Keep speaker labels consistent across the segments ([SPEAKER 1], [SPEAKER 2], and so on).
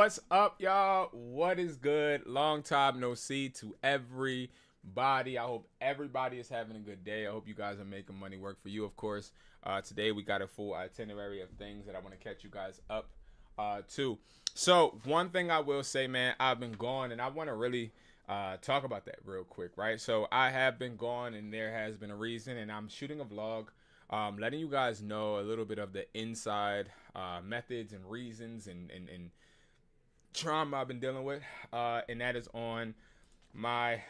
[SPEAKER 1] What's up, y'all? What is good? Long time no see to everybody. I hope everybody is having a good day. I hope you guys are making money work for you, of course. Today we got a full itinerary of things that I want to catch you guys up to. So one thing I will say, man, I've been gone, and I want to really talk about that real quick, right? So I have been gone, and there has been a reason, and I'm shooting a vlog, letting you guys know a little bit of the inside methods and reasons and trauma I've been dealing with, and that is on my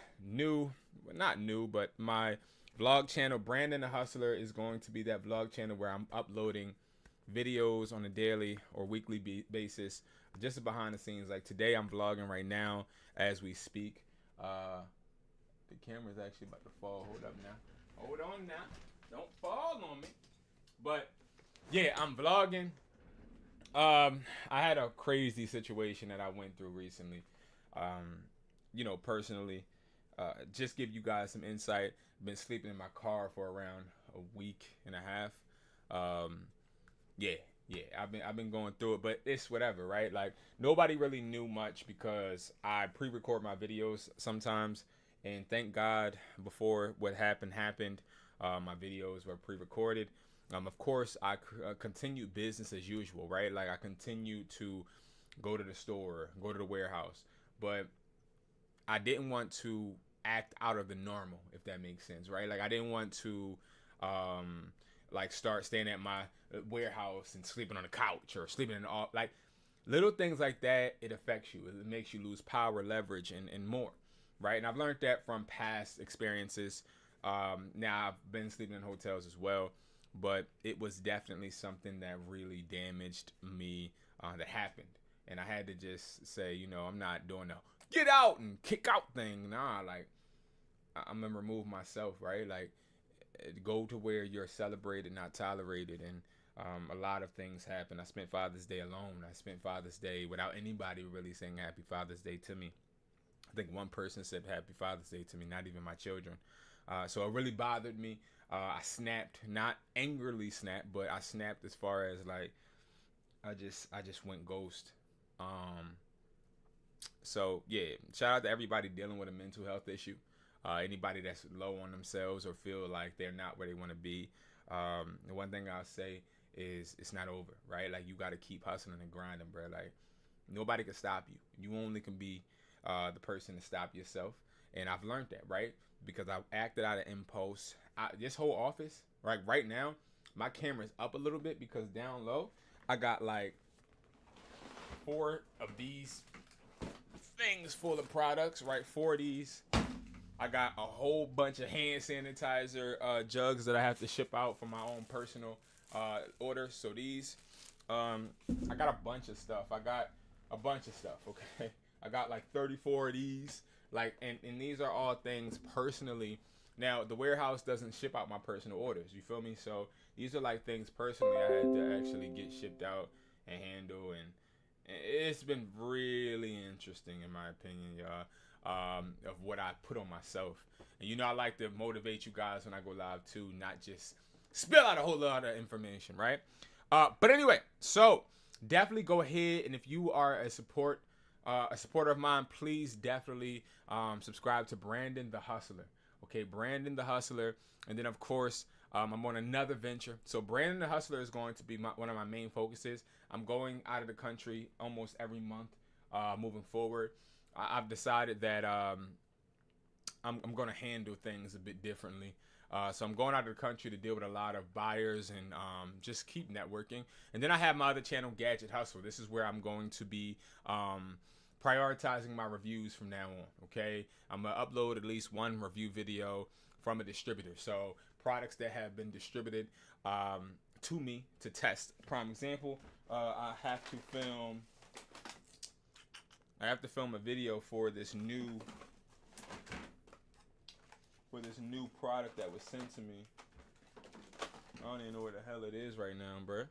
[SPEAKER 1] my vlog channel. Brandon the Hustler is going to be that vlog channel where I'm uploading videos on a daily or weekly basis, just behind the scenes. Like today I'm vlogging right now as we speak. The camera's actually about to fall. Hold up now. Hold on now. Don't fall on me. But yeah, I'm vlogging. I had a crazy situation that I went through recently. Personally, just give you guys some insight. Been sleeping in my car for around a week and a half. I've been going through it, but it's whatever, right? Like nobody really knew much because I pre-record my videos sometimes, and thank God before what happened, my videos were pre-recorded. Of course, I continued business as usual, right? Like I continued to go to the store, go to the warehouse, but I didn't want to act out of the normal, if that makes sense, right? Like I didn't want to start staying at my warehouse and sleeping on the couch or sleeping in all like little things like that. It affects you. It makes you lose power, leverage, and more, right? And I've learned that from past experiences. Now I've been sleeping in hotels as well. But it was definitely something that really damaged me that happened. And I had to just say, I'm not doing the get out and kick out thing. Nah, like, I'm going to remove myself, right? Like, go to where you're celebrated, not tolerated. And a lot of things happen. I spent Father's Day alone. I spent Father's Day without anybody really saying Happy Father's Day to me. I think one person said Happy Father's Day to me, not even my children. So it really bothered me. I snapped, not angrily snapped, but I snapped as far as like, I just went ghost. So yeah, shout out to everybody dealing with a mental health issue. Anybody that's low on themselves or feel like they're not where they want to be. The one thing I'll say is it's not over, right? Like you got to keep hustling and grinding, bro. Like nobody can stop you. You only can be the person to stop yourself. And I've learned that, right? Because I've acted out of impulse. This whole office, right now, my camera's up a little bit because down low, I got like 4 of these things full of products, right? 4 of these I got a whole bunch of hand sanitizer jugs that I have to ship out for my own personal orders. So these, I got a bunch of stuff. I got a bunch of stuff. Okay, I got like 34 of these. Like, and these are all things personally. Now the warehouse doesn't ship out my personal orders. You feel me? So these are like things personally I had to actually get shipped out and handle, and it's been really interesting in my opinion, y'all. Of what I put on myself. And you know, I like to motivate you guys when I go live too, not just spill out a whole lot of information, right? But anyway, so definitely go ahead, and if you are a supporter of mine, please definitely subscribe to Brandon the Hustler. Okay, Brandon the Hustler, and then of course I'm on another venture. So Brandon the Hustler is going to be one of my main focuses. I'm going out of the country almost every month moving forward. I've decided that I'm going to handle things a bit differently. So I'm going out of the country to deal with a lot of buyers and just keep networking. And then I have my other channel, Gadget Hustle. This is where I'm going to be prioritizing my reviews from now on. Okay, I'm going to upload at least one review video from a distributor. So products that have been distributed to me to test. Prime example, I have to film a video for this new product that was sent to me. I don't even know where the hell it is right now, bro.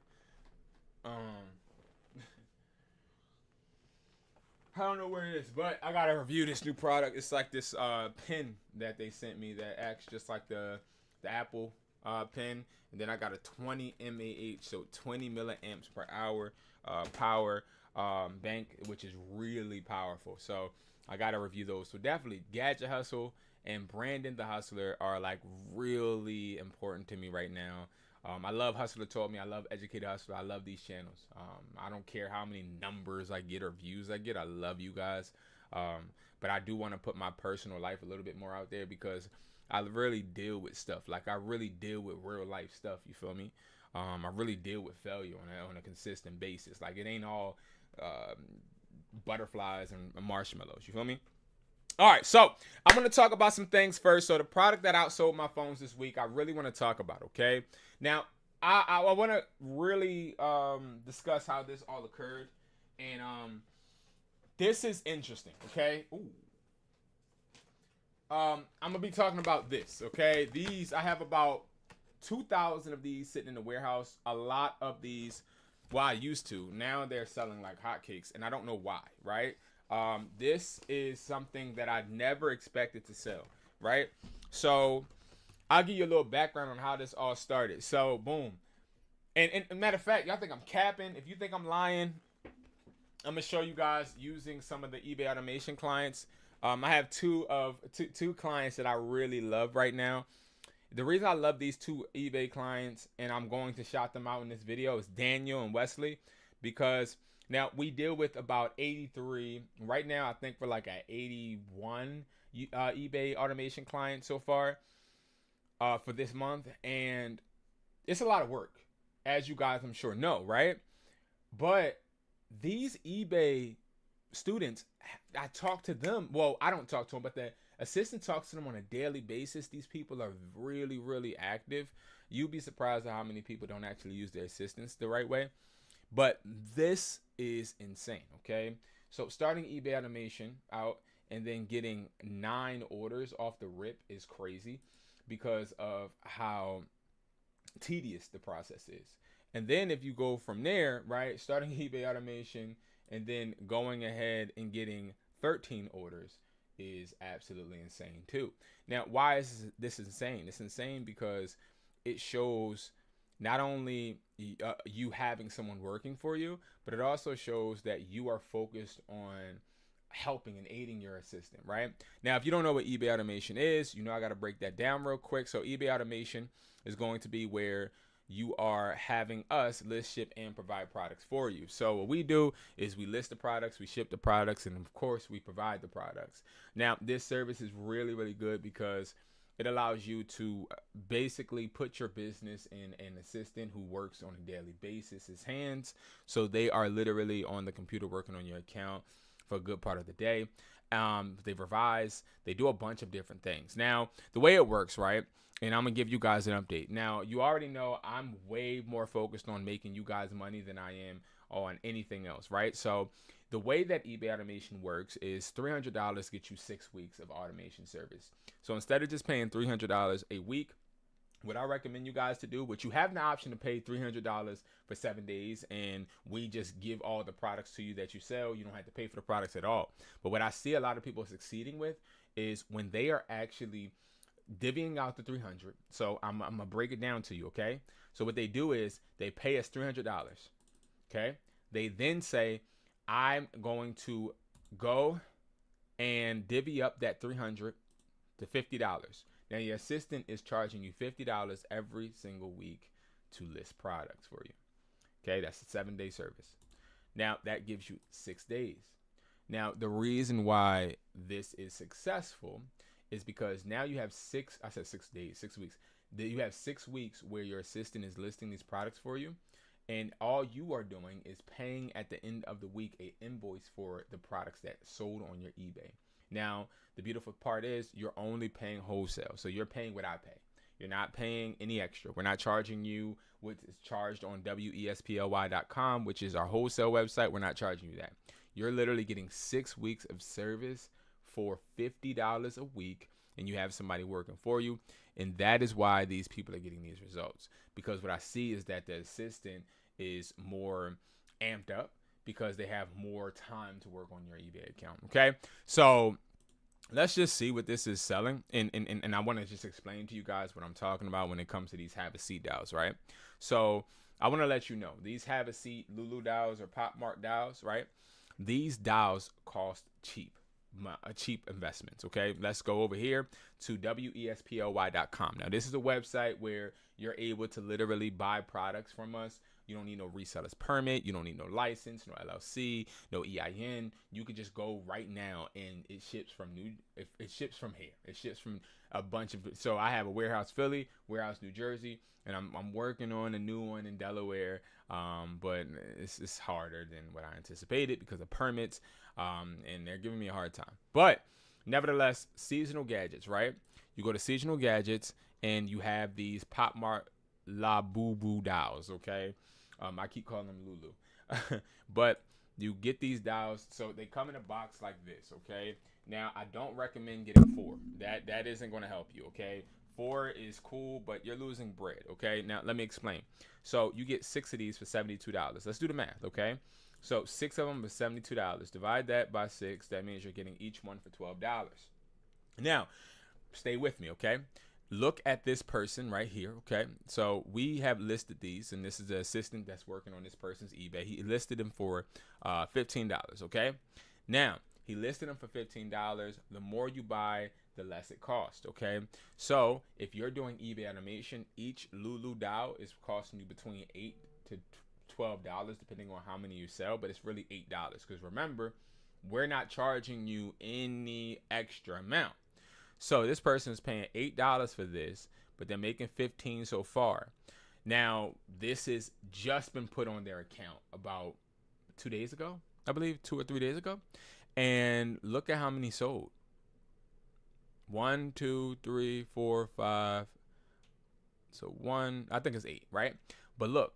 [SPEAKER 1] I don't know where it is, but I gotta review this new product. It's like this pen that they sent me that acts just like the Apple pen, and then I got a 20 mAh, so 20 milliamps per hour power bank, which is really powerful. So I gotta review those. So definitely Gadget Hustle and Brandon the Hustler are like really important to me right now. I love Hustler Told Me. I love Educated Hustler. I love these channels. I don't care how many numbers I get or views I get. I love you guys. But I do want to put my personal life a little bit more out there because I really deal with stuff. Like I really deal with real life stuff. You feel me? I really deal with failure on a consistent basis. Like it ain't all butterflies and marshmallows. You feel me? All right, so I'm going to talk about some things first. So the product that outsold my phones this week, I really want to talk about, okay? Now, I want to really discuss how this all occurred. And this is interesting, okay? Ooh. I'm going to be talking about this, okay? I have about 2,000 of these sitting in the warehouse. A lot of these, well, I used to. Now they're selling like hotcakes, and I don't know why, right? This is something that I never expected to sell, right? So I'll give you a little background on how this all started. So boom. And matter of fact, y'all think I'm capping. If you think I'm lying, I'm gonna show you guys using some of the eBay automation clients. I have two clients that I really love right now. The reason I love these two eBay clients, and I'm going to shout them out in this video, is Daniel and Wesley, because now we deal with about 83 right now. I think we're like at 81 eBay automation clients so far for this month, and it's a lot of work, as you guys I'm sure know, right? But these eBay students, I talk to them. Well, I don't talk to them, but the assistant talks to them on a daily basis. These people are really, really active. You'd be surprised at how many people don't actually use their assistants the right way. But this is insane, okay? So starting eBay automation out and then getting 9 orders off the rip is crazy because of how tedious the process is. And then if you go from there, right, starting eBay automation and then going ahead and getting 13 orders is absolutely insane too. Now, why is this insane? It's insane because it shows not only you having someone working for you, but it also shows that you are focused on helping and aiding your assistant, right? Now, if you don't know what eBay automation is, you know I got to break that down real quick. So eBay automation is going to be where you are having us list, ship, and provide products for you. So what we do is we list the products, we ship the products, and of course we provide the products. Now, this service is really, really good because it allows you to basically put your business in an assistant who works on a daily basis, his hands. So they are literally on the computer working on your account for a good part of the day. They revise. They do a bunch of different things. Now, the way it works, right? And I'm going to give you guys an update. Now, you already know I'm way more focused on making you guys money than I am on anything else, right? So the way that eBay automation works is $300 gets you 6 weeks of automation service. So instead of just paying $300 a week, what I recommend you guys to do, which you have the option to pay $300 for 7 days, and we just give all the products to you that you sell. You don't have to pay for the products at all. But what I see a lot of people succeeding with is when they are actually divvying out the 300. So I'm gonna break it down to you, okay? So what they do is they pay us $300, okay? They then say, I'm going to go and divvy up that $300 to $50. Now your assistant is charging you $50 every single week to list products for you. Okay, that's a 7-day service. Now that gives you 6 days. Now the reason why this is successful is because now you have 6 days, 6 weeks. You have 6 weeks where your assistant is listing these products for you, and all you are doing is paying at the end of the week a invoice for the products that sold on your eBay. Now, the beautiful part is you're only paying wholesale. So you're paying what I pay. You're not paying any extra. We're not charging you what is charged on wesply.com, which is our wholesale website. We're not charging you that. You're literally getting 6 weeks of service for $50 a week, and you have somebody working for you. And that is why these people are getting these results. Because what I see is that the assistant is more amped up because they have more time to work on your eBay account. Okay, so let's just see what this is selling. And I want to just explain to you guys what I'm talking about when it comes to these have a seat dials, right? So I want to let you know these have a seat Lulu dials or Pop Mart dials, right? These dials cost cheap investments. Okay, let's go over here to wesply.com. Now this is a website where you're able to literally buy products from us. You don't need no reseller's permit. You don't need no license, no LLC, no EIN. You could just go right now, and it ships from it ships from here. It ships from a bunch of. So I have a warehouse Philly, warehouse New Jersey, and I'm working on a new one in Delaware. But it's harder than what I anticipated because of permits. And they're giving me a hard time. But nevertheless, seasonal gadgets, right? You go to seasonal gadgets, and you have these Pop Mart La Boo Boo dials, okay? I keep calling them Lulu. But you get these dials, so they come in a box like this, okay? Now, I don't recommend getting 4. That isn't going to help you, okay? 4 is cool, but you're losing bread, okay? Now, let me explain. So you get 6 of these for $72. Let's do the math, okay? So 6 of them is $72. Divide that by 6. That means you're getting each one for $12. Now, stay with me, okay? Look at this person right here, okay? So we have listed these, and this is the assistant that's working on this person's eBay. He listed them for $15, okay? Now, he listed them for $15. The more you buy, the less it costs, okay? So if you're doing eBay automation, each Lulu dial is costing you between $8 to $12, depending on how many you sell, but it's really $8 because remember, we're not charging you any extra amount. So this person is paying $8 for this, but they're making $15 so far. Now, this has just been put on their account about 2 days ago, I believe, 2 or 3 days ago. And look at how many sold. 1, 2, 3, 4, 5. So 1, I think it's 8, right? But look,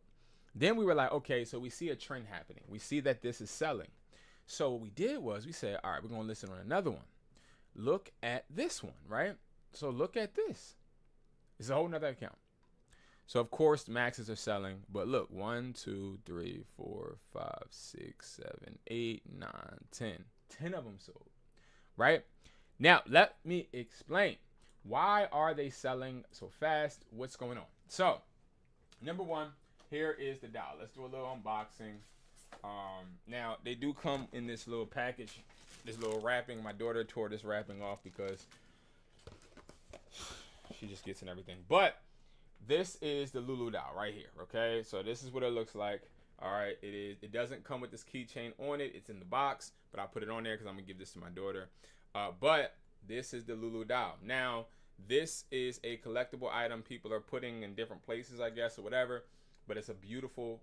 [SPEAKER 1] then we were like, okay, so we see a trend happening. We see that this is selling. So what we did was we said, all right, we're going to listen on another one. Look at this one, right? So look at this. It's a whole nother account. So of course the maxes are selling, but look, 1, 2, 3, 4, 5, 6, 7, 8, 9, 10. 10 of them sold, right? Now let me explain. Why are they selling so fast? What's going on? So number one, here is the dial. Let's do a little unboxing. Now they do come in this little package, this little wrapping. My daughter tore this wrapping off because she just gets in everything. But this is the Lulu dial right here, okay? So this is what it looks like. All right, it is. It doesn't come with this keychain on it. It's in the box, but I'll put it on there because I'm gonna give this to my daughter. But this is the Lulu dial. Now, this is a collectible item people are putting in different places, I guess, or whatever. But it's a beautiful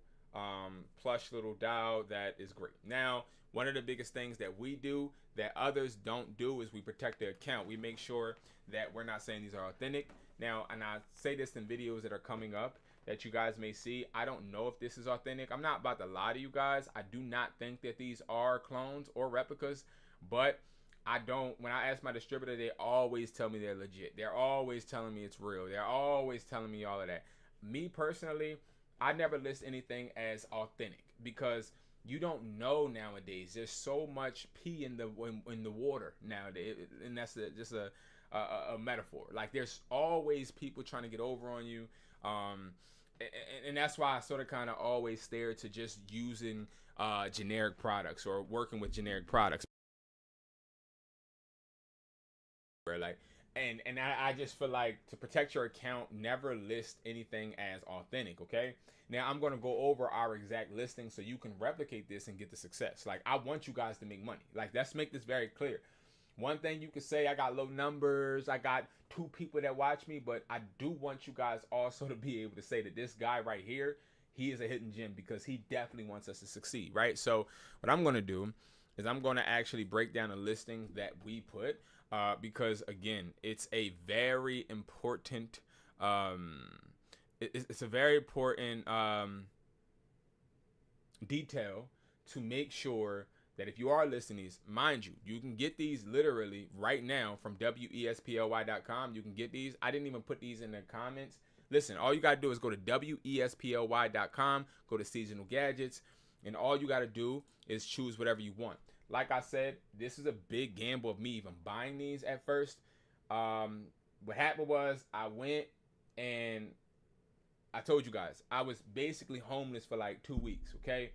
[SPEAKER 1] plush little dial that is great. Now, one of the biggest things that we do that others don't do is we protect the account. We make sure that we're not saying these are authentic. Now, and I say this in videos that are coming up that you guys may see. I don't know if this is authentic. I'm not about to lie to you guys. I do not think that these are clones or replicas, but I don't, when I ask my distributor, they always tell me they're legit. They're always telling me it's real. They're always telling me all of that. Me personally, I never list anything as authentic because you don't know nowadays. There's so much pee in the water nowadays, and that's just a metaphor. Like there's always people trying to get over on you, and that's why I sort of kind of always steer to just using generic products or working with generic products. Like, and I just feel like to protect your account, never list anything as authentic. Okay. Now I'm gonna go over our exact listing so you can replicate this and get the success. Like I want you guys to make money. Like let's make this very clear. One thing you could say, I got low numbers, I got 2 people that watch me, but I do want you guys also to be able to say that this guy right here, he is a hidden gem because he definitely wants us to succeed, right? So what I'm gonna do is I'm gonna actually break down a listing that we put because again, it's a very important, it's a very important detail to make sure that if you are listing these, mind you, you can get these literally right now from wesply.com. You can get these. I didn't even put these in the comments. Listen, all you got to do is go to wesply.com, go to seasonal gadgets, and all you got to do is choose whatever you want. Like I said, this is a big gamble of me even buying these at first. What happened was I went and I told you guys, I was basically homeless for like 2 weeks, okay?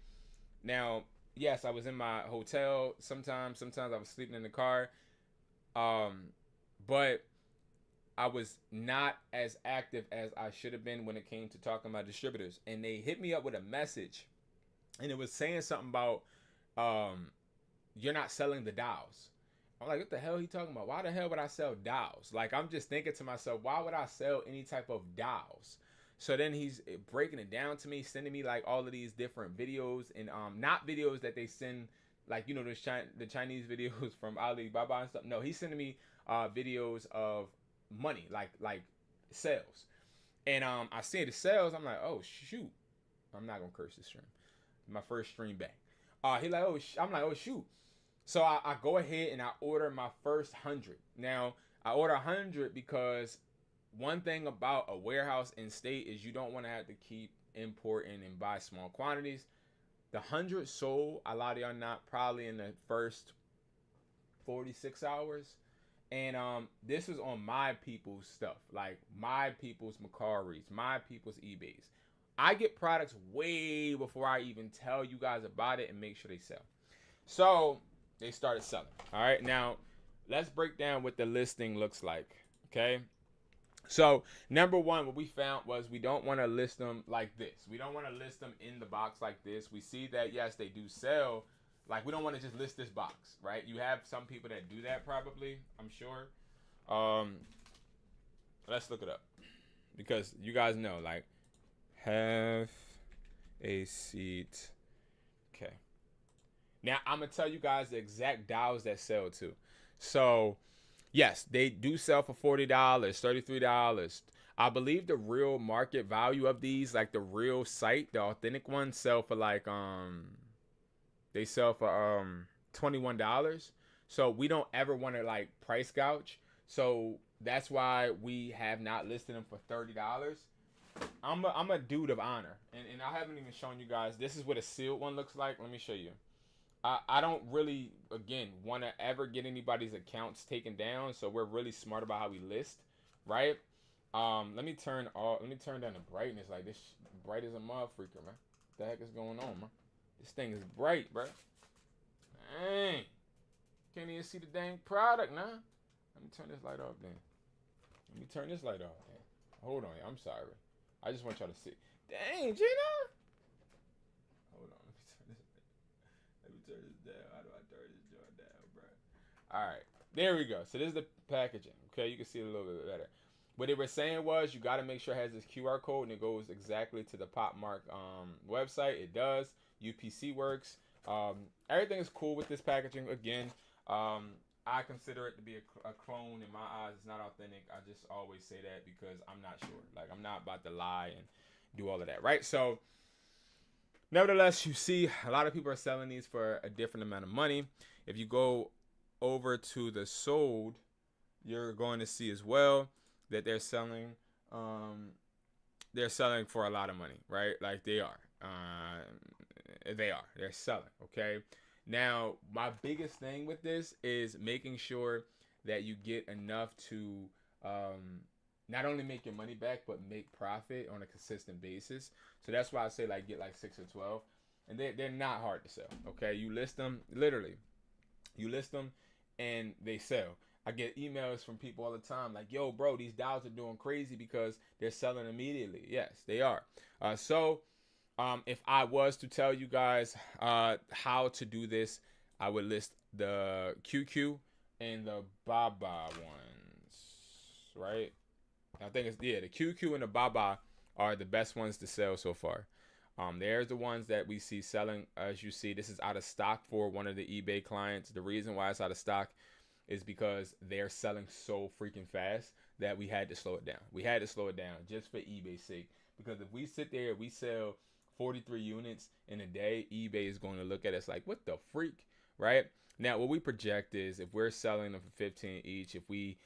[SPEAKER 1] Now, yes, I was in my hotel. Sometimes I was sleeping in the car. But I was not as active as I should have been when it came to talking to my distributors. And they hit me up with a message. And it was saying something about you're not selling the dials. I'm like, what the hell are he talking about? Why the hell would I sell dials? Like, I'm just thinking to myself, why would I sell any type of dials? So then he's breaking it down to me, sending me like all of these different videos and not videos that they send like, you know, the Chinese videos from Alibaba and stuff. No, he's sending me videos of money, like sales. And I see the sales. I'm like, oh shoot, I'm not gonna curse this stream. My first stream back. He like, oh, I'm like, oh shoot. So I go ahead and I order my first 100. Now I order 100 because one thing about a warehouse in state is you don't want to have to keep importing and buy small quantities. The 100 sold, a lot of y'all not probably in the first 46 hours. And this was on my people's stuff, like my people's Macaris, my people's eBays. I get products way before I even tell you guys about it and make sure they sell. So they started selling. All right, now let's break down what the listing looks like. Okay. So number one, what we found was we don't want to list them like this. We don't want to list them in the box like this. We see that, yes, they do sell. Like, we don't want to just list this box, right? You have some people that do that probably, I'm sure. Let's look it up. Because you guys know, like, have a seat. Okay. Now, I'm going to tell you guys the exact dials that sell too. So yes, they do sell for $40, $33. I believe the real market value of these, like the real site, the authentic ones, sell for like they sell for $21. So we don't ever want to like price gouge. So that's why we have not listed them for $30. I'm a dude of honor, and I haven't even shown you guys. This is what a sealed one looks like. Let me show you. I don't really, again, want to ever get anybody's accounts taken down, so we're really smart about how we list, right? Let me turn down the brightness. Like, this bright as a motherfucker, man. What the heck is going on, man? This thing is bright, bro. Dang. Can't even see the dang product, nah. Let me turn this light off then. Hold on, I'm sorry. I just want y'all to see. Dang, Gina. Hold on, let me turn this down. How do I turn this joint down, bro? All right, there we go. So this is the packaging. Okay, you can see it a little bit better. what they were saying was you got to make sure it has this QR code and it goes exactly to the Pop Mark website. It does. UPC works. Everything is cool with this packaging. Again, I consider it to be a clone. In my eyes, it's not authentic. I just always say that because I'm not sure. Like, I'm not about to lie and do all of that, right? So, nevertheless, you see a lot of people are selling these for a different amount of money. If you go over to the sold, you're going to see as well that they're selling for a lot of money, right? Like they are. They're selling, okay? Now, my biggest thing with this is making sure that you get enough to not only make your money back, but make profit on a consistent basis. So that's why I say like get like 6 or 12. And they're not hard to sell, okay? You list them, literally. You list them and they sell. I get emails from people all the time like, yo, bro, these dials are doing crazy because they're selling immediately. Yes, they are. If I was to tell you guys how to do this, I would list the QQ and the Baba ones, right? I think it's, yeah, the QQ and the Baba are the best ones to sell so far. There's the ones that we see selling. As you see, this is out of stock for one of the eBay clients. The reason why it's out of stock is because they're selling so freaking fast that we had to slow it down. We had to slow it down just for eBay's sake. Because if we sit there, we sell 43 units in a day, eBay is going to look at us like, what the freak, right? Now, what we project is if we're selling them for 15 each, if we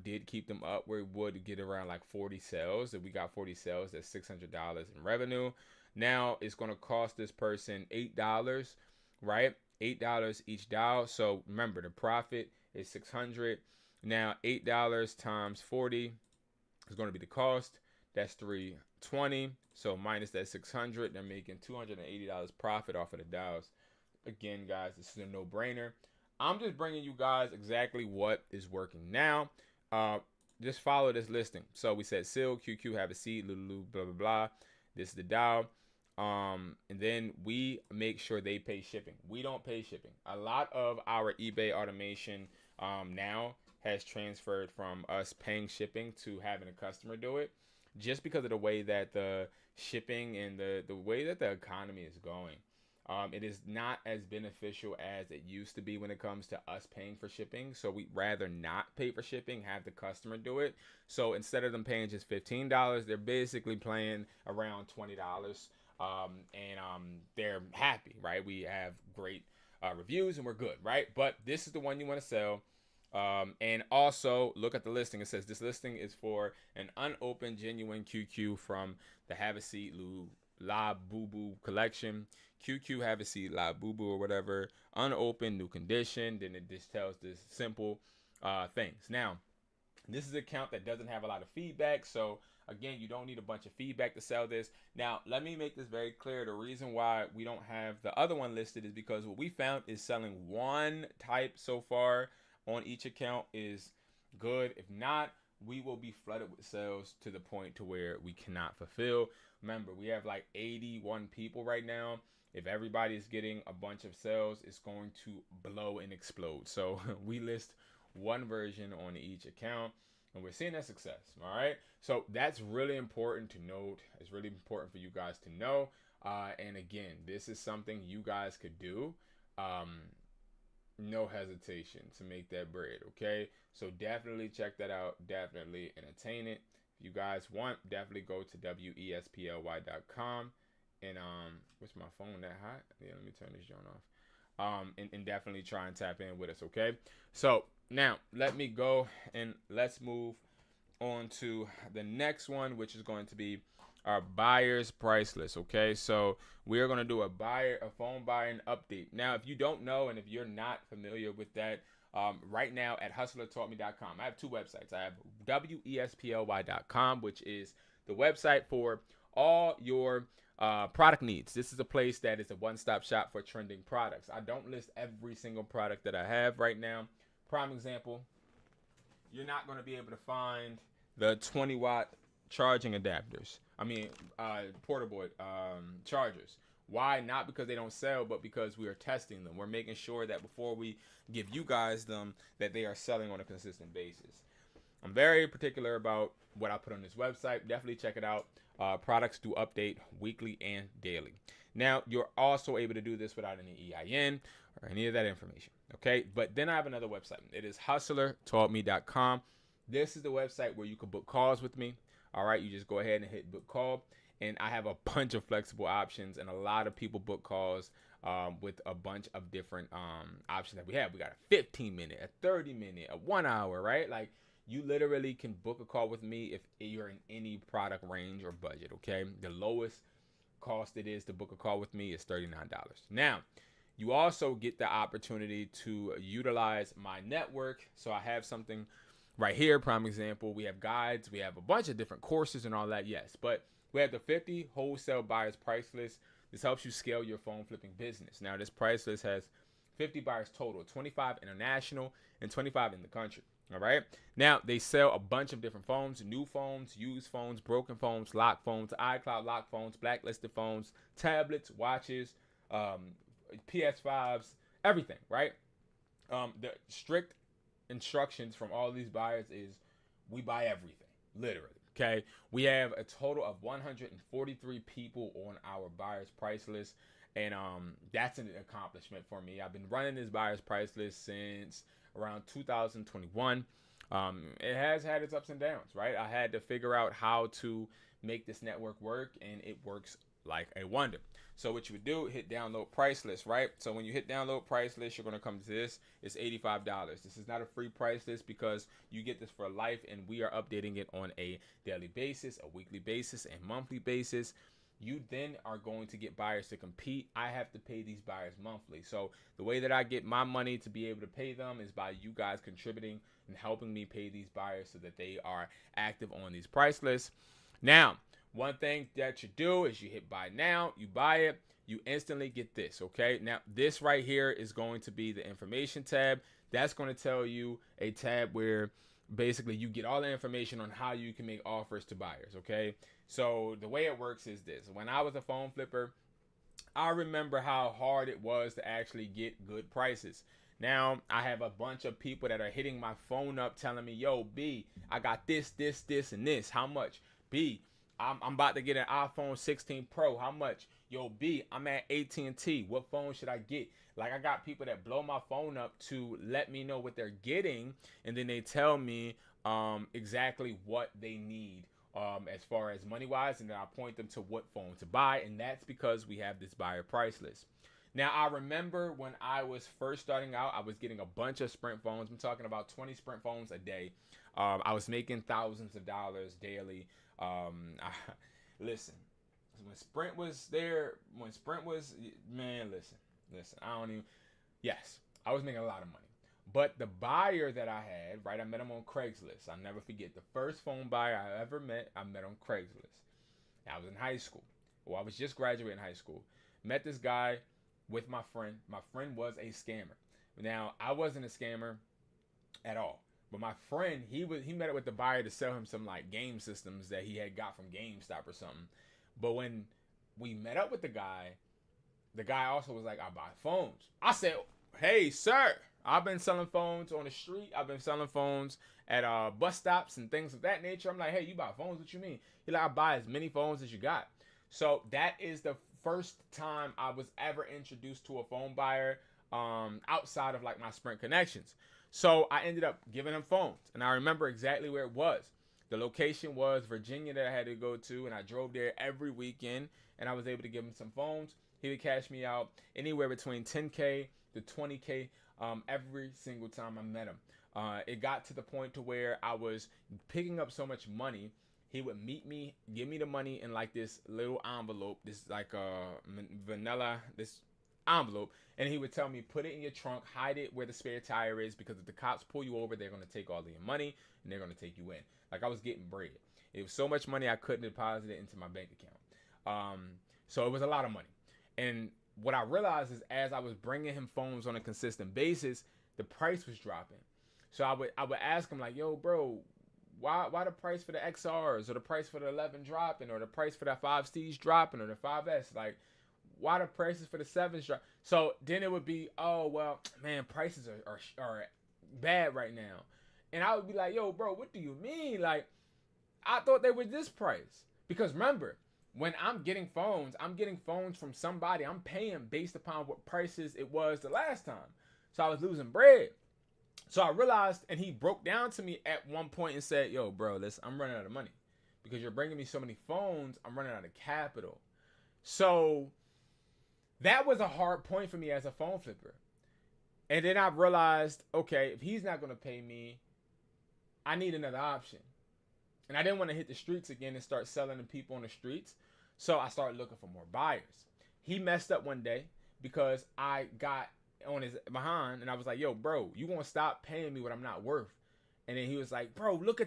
[SPEAKER 1] did keep them up, we would get around like 40 sales. If we got 40 sales, that's $600 in revenue. Now, it's going to cost this person $8, right? $8 each dial. So remember, the profit is $600. Now, $8 times 40 is going to be the cost. That's $320. So minus that $600, they're making $280 profit off of the dials. Again, guys, this is a no-brainer. I'm just bringing you guys exactly what is working now. Just follow this listing. So we said Seal, QQ, have a seat, Lulu, blah, blah, blah. This is the dial. And then we make sure they pay shipping. We don't pay shipping. A lot of our eBay automation now has transferred from us paying shipping to having a customer do it, just because of the way that the shipping and the way that the economy is going. It is not as beneficial as it used to be when it comes to us paying for shipping. So we'd rather not pay for shipping, have the customer do it. So instead of them paying just $15, they're basically paying around $20. They're happy, right? We have great reviews and we're good, right? But this is the one you want to sell. And also look at the listing. It says this listing is for an unopened genuine QQ from the Have a Seat Lulu La Boo Boo collection. QQ Have a Seat La Boo Boo or whatever. Unopened, new condition. Then it just tells this simple things. Now, this is an account that doesn't have a lot of feedback. So again, you don't need a bunch of feedback to sell this. Now, let me make this very clear. The reason why we don't have the other one listed is because what we found is selling one type so far on each account is good. If not, we will be flooded with sales to the point to where we cannot fulfill. Remember, we have like 81 people right now. If everybody is getting a bunch of sales, it's going to blow and explode. So we list one version on each account and we're seeing that success. All right. So that's really important to note. It's really important for you guys to know. And again, this is something you guys could do. No hesitation to make that bread. Okay. So definitely check that out. Definitely entertain it. If you guys want, definitely go to wesply.com. And what's my phone that hot? Yeah, let me turn this joint off. And definitely try and tap in with us, okay? So now let me go and let's move on to the next one, which is going to be our buyer's price list, okay? So we're going to do a phone buying update. Now, if you don't know and if you're not familiar with that, right now at hustlertaught.me.com, I have two websites. I have wesply.com, which is the website for all your product needs. This is a place that is a one-stop shop for trending products. I don't list every single product that I have right now. Prime example, you're not going to be able to find the 20-watt charging adapters. Portable chargers. Why? Not because they don't sell, but because we are testing them. We're making sure that before we give you guys them, that they are selling on a consistent basis. I'm very particular about what I put on this website. Definitely check it out. Products do update weekly and daily. Now, you're also able to do this without any EIN or any of that information. Okay, but then I have another website. It is hustlertaught.me.com. This is the website where you can book calls with me. All right, you just go ahead and hit book call, and I have a bunch of flexible options, and a lot of people book calls with a bunch of different options that we have. We got a 15-minute, a 30-minute, a 1 hour, right? Like, you literally can book a call with me if you're in any product range or budget. Okay, the lowest cost it is to book a call with me is $39. Now, you also get the opportunity to utilize my network. So I have something right here, prime example. We have guides, we have a bunch of different courses and all that, yes. But we have the 50 wholesale buyers price list. This helps you scale your phone flipping business. Now, this price list has 50 buyers total, 25 international and 25 in the country. All right. Now, they sell a bunch of different phones, new phones, used phones, broken phones, lock phones, iCloud lock phones, blacklisted phones, tablets, watches, PS5s, everything, right? The strict instructions from all these buyers is we buy everything, literally. Okay. We have a total of 143 people on our buyer's price list. And that's an accomplishment for me. I've been running this buyer's price list since around 2021. It has had its ups and downs, right? I had to figure out how to make this network work, and it works like a wonder. So what you would do, hit download price list, right? So when you hit download price list, you're going to come to this. It's $85. This is not a free price list because you get this for life, and we are updating it on a daily basis, a weekly basis, and monthly basis. You then are going to get buyers to compete. I have to pay these buyers monthly. So the way that I get my money to be able to pay them is by you guys contributing and helping me pay these buyers so that they are active on these price lists. Now, one thing that you do is you hit buy now, you buy it, you instantly get this, okay? Now, this right here is going to be the information tab. That's going to tell you a tab where basically you get all the information on how you can make offers to buyers, okay? So the way it works is this. When I was a phone flipper, I remember how hard it was to actually get good prices. Now, I have a bunch of people that are hitting my phone up telling me, yo, B, I got this, this, this, and this. How much? B, I'm about to get an iPhone 16 Pro. How much? Yo, B, I'm at AT&T. What phone should I get? Like, I got people that blow my phone up to let me know what they're getting, and then they tell me exactly what they need as far as money-wise, and then I point them to what phone to buy, and that's because we have this buyer price list. Now, I remember when I was first starting out, I was getting a bunch of Sprint phones. I'm talking about 20 Sprint phones a day. I was making thousands of dollars daily. Listen, when Sprint was there, man, listen, I don't even, yes, I was making a lot of money. But the buyer that I had, right, I met him on Craigslist. I'll never forget. The first phone buyer I ever met, I met on Craigslist. I was in high school. Well, I was just graduating high school. Met this guy with my friend. My friend was a scammer. Now, I wasn't a scammer at all. But my friend, he met up with the buyer to sell him some like game systems that he had got from GameStop or something. But when we met up with the guy also was like, I buy phones. I said, hey, sir, I've been selling phones on the street. I've been selling phones at bus stops and things of that nature. I'm like, hey, you buy phones? What you mean? He's like, I buy as many phones as you got. So that is the first time I was ever introduced to a phone buyer outside of like my Sprint connections. So I ended up giving him phones, and I remember exactly where it was. The location was Virginia that I had to go to, and I drove there every weekend, and I was able to give him some phones. He would cash me out anywhere between $10K to $20K every single time I met him. It got to the point to where I was picking up so much money. He would meet me, give me the money in like this little envelope, this like vanilla, this envelope, and he would tell me, put it in your trunk, hide it where the spare tire is, because if the cops pull you over, they're going to take all of your money and they're going to take you in. Like, I was getting bread. It was so much money I couldn't deposit it into my bank account. So it was a lot of money. And what I realized is as I was bringing him phones on a consistent basis, the price was dropping. So I would ask him like, yo, bro, why the price for the XRs or the price for the 11 dropping or the price for that 5Cs dropping or the 5S? Like, why the prices for the 7s drop? So then it would be, oh, well, man, prices are bad right now. And I would be like, yo, bro, what do you mean? Like, I thought they were this price. Because remember, when I'm getting phones from somebody. I'm paying based upon what prices it was the last time. So I was losing bread. So I realized, and he broke down to me at one point and said, yo, bro, listen, I'm running out of money. Because you're bringing me so many phones, I'm running out of capital. So that was a hard point for me as a phone flipper. And then I realized, okay, if he's not going to pay me, I need another option. And I didn't want to hit the streets again and start selling to people on the streets. So I started looking for more buyers. He messed up one day because I got on his behind and I was like, yo, bro, you gonna stop paying me what I'm not worth. And then he was like, bro, look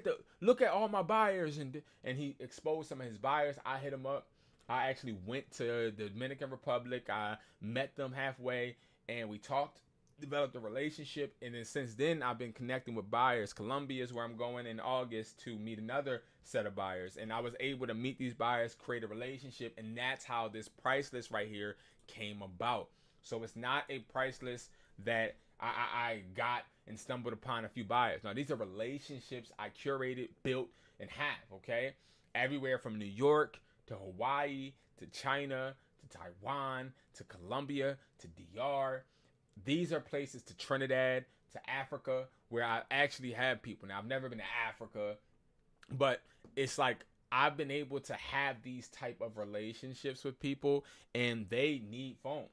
[SPEAKER 1] at all my buyers. And he exposed some of his buyers. I hit him up. I actually went to the Dominican Republic. I met them halfway and we talked, developed a relationship. And then since then, I've been connecting with buyers. Colombia is where I'm going in August to meet another set of buyers. And I was able to meet these buyers, create a relationship. And that's how this price list right here came about. So it's not a price list that I got and stumbled upon a few buyers. Now, these are relationships I curated, built, and have, okay? Everywhere from New York to Hawaii to China to Taiwan to Colombia to DR. These are places to Trinidad to Africa where I actually have people. Now, I've never been to Africa, but it's like I've been able to have these type of relationships with people and they need phones.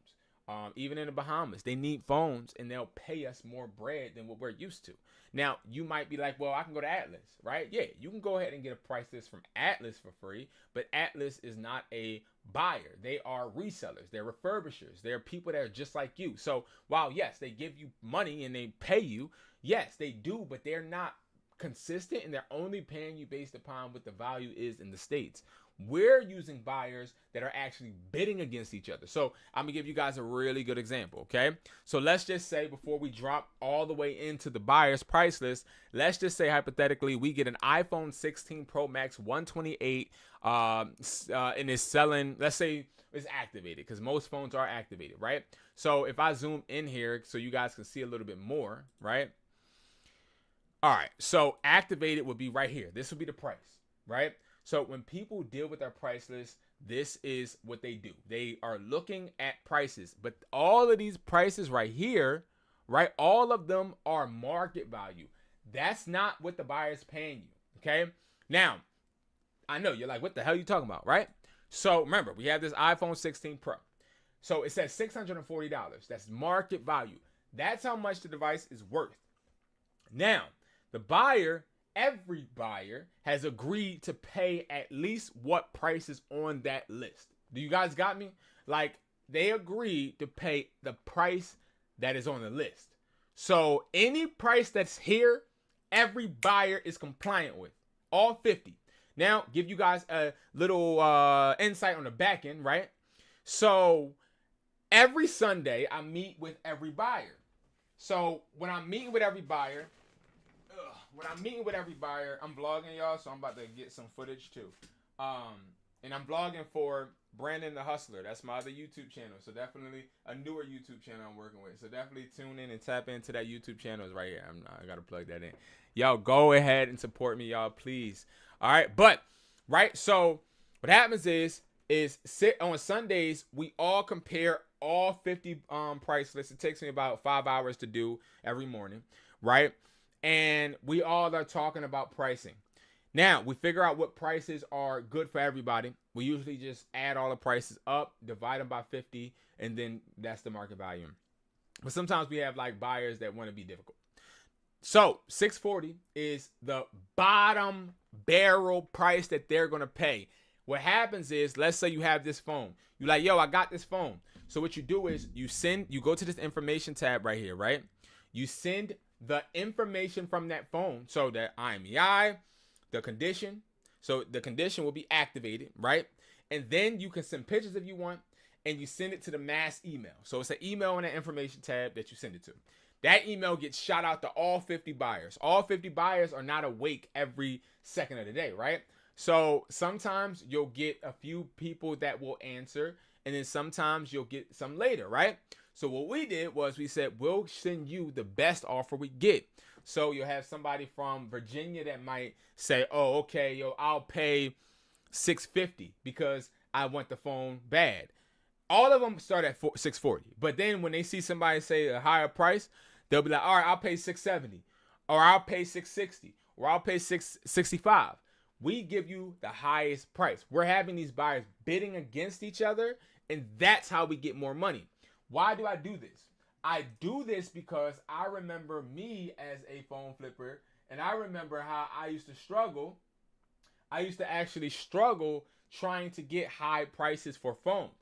[SPEAKER 1] Even in the Bahamas, they need phones and they'll pay us more bread than what we're used to. Now, you might be like, well, I can go to Atlas, right? Yeah, you can go ahead and get a price list from Atlas for free, but Atlas is not a buyer. They are resellers. They're refurbishers. They're people that are just like you. So while, yes, they give you money and they pay you, yes, they do, but they're not consistent and they're only paying you based upon what the value is in the States. We're using buyers that are actually bidding against each other. So I'm gonna give you guys a really good example, okay? So let's just say before we drop all the way into the buyer's price list, let's just say hypothetically we get an iPhone 16 Pro Max 128 and it's selling, let's say it's activated because most phones are activated, right? So if I zoom in here so you guys can see a little bit more, right? All right, so activated would be right here. This would be the price, right? So when people deal with our price list, this is what they do. They are looking at prices, but all of these prices right here, right? All of them are market value. That's not what the buyer's paying you, okay? Now, I know you're like, what the hell are you talking about, right? So remember, we have this iPhone 16 Pro. So it says $640. That's market value. That's how much the device is worth. Now, the buyer, every buyer has agreed to pay at least what price is on that list. Do you guys got me? Like, they agreed to pay the price that is on the list. So any price that's here, every buyer is compliant with. All 50. Now, give you guys a little insight on the back end, right? So every Sunday, I meet with every buyer. So when I'm meeting with every buyer, I'm vlogging, y'all, so I'm about to get some footage too. And I'm vlogging for Brandon the Hustler. That's my other YouTube channel. So definitely a newer YouTube channel I'm working with. So definitely tune in and tap into that YouTube channel. It's right here. I got to plug that in. Y'all go ahead and support me, y'all, please. All right. But, right, so what happens is on Sundays, we all compare all 50 price lists. It takes me about 5 hours to do every morning, right? And we all are talking about pricing. Now, we figure out what prices are good for everybody. We usually just add all the prices up, divide them by 50, and then that's the market value. But sometimes we have like buyers that want to be difficult. So $640 is the bottom barrel price that they're going to pay. What happens is, let's say you have this phone. You're like, yo, I got this phone. So what you do is you go to this information tab right here, right? You send the information from that phone. So the IMEI, the condition. So the condition will be activated, right? And then you can send pictures if you want, and you send it to the mass email. So it's an email in the information tab that you send it to. That email gets shot out to all 50 buyers. All 50 buyers are not awake every second of the day, right? So sometimes you'll get a few people that will answer, and then sometimes you'll get some later, right? So what we did was we said, we'll send you the best offer we get. So you'll have somebody from Virginia that might say, oh, okay, yo, I'll pay $650 because I want the phone bad. All of them start at $640, but then when they see somebody say a higher price, they'll be like, all right, I'll pay $670, or I'll pay $660, or I'll pay $665. We give you the highest price. We're having these buyers bidding against each other, and that's how we get more money. Why do I do this? I do this because I remember me as a phone flipper, and I remember how I used to struggle. I used to actually struggle trying to get high prices for phones.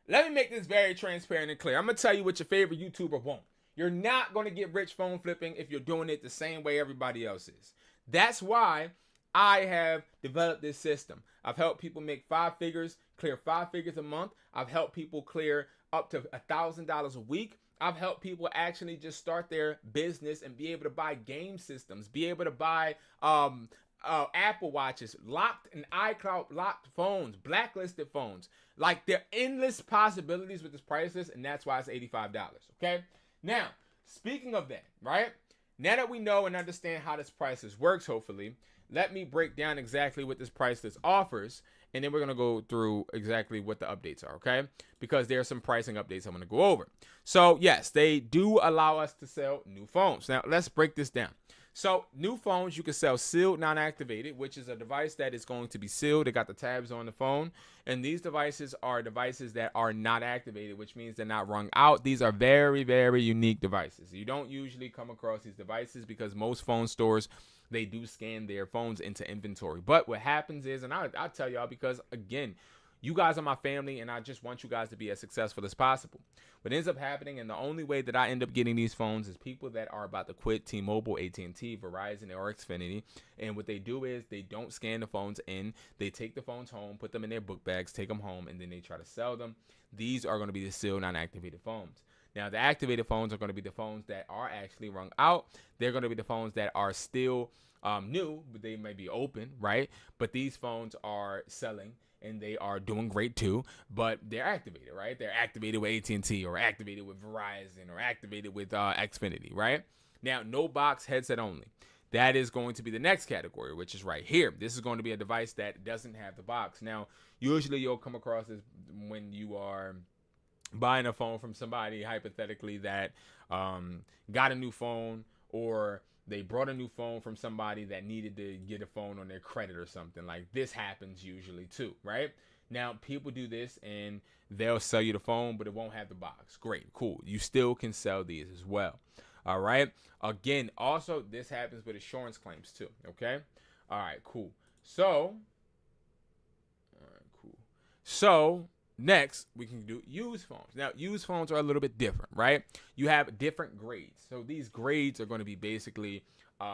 [SPEAKER 1] Let me make this very transparent and clear. I'm going to tell you what your favorite YouTuber won't. You're not going to get rich phone flipping if you're doing it the same way everybody else is. That's why I have developed this system. I've helped people make 5 figures, clear 5 figures a month. I've helped people clear up to $1,000 a week. I've helped people actually just start their business and be able to buy game systems, be able to buy Apple Watches, locked and iCloud locked phones, blacklisted phones. Like, there are endless possibilities with this price list, and that's why it's $85. Okay. Now, speaking of that, right? Now that we know and understand how this price list works, hopefully, let me break down exactly what this price list offers, and then we're gonna go through exactly what the updates are. Okay, because there are some pricing updates I'm gonna go over. So yes, they do allow us to sell new phones. Now let's break this down. So new phones, you can sell sealed, non-activated, which is a device that is going to be sealed. They got the tabs on the phone. And these devices are devices that are not activated, which means they're not rung out. These are very, very unique devices. You don't usually come across these devices because most phone stores, they do scan their phones into inventory. But what happens is, and I'll tell y'all because, again, you guys are my family, and I just want you guys to be as successful as possible. What ends up happening, and the only way that I end up getting these phones is people that are about to quit T-Mobile, AT&T, Verizon, or Xfinity. And what they do is they don't scan the phones in. They take the phones home, put them in their book bags, take them home, and then they try to sell them. These are going to be the sealed, non-activated phones. Now, the activated phones are going to be the phones that are actually rung out. They're going to be the phones that are still new, but they may be open, right? But these phones are selling, and they are doing great too, but they're activated, right? They're activated with AT&T or activated with Verizon or activated with Xfinity, right? Now, no box, headset only. That is going to be the next category, which is right here. This is going to be a device that doesn't have the box. Now, usually you'll come across this when you are buying a phone from somebody, hypothetically, that got a new phone, or they brought a new phone from somebody that needed to get a phone on their credit or something. Like, this happens usually too, right? Now, people do this and they'll sell you the phone, but it won't have the box. Great, cool. You still can sell these as well. All right. Again, also, this happens with insurance claims too. Okay. All right, cool. So, next, we can do used phones. Now, used phones are a little bit different, right? You have different grades. So these grades are going to be basically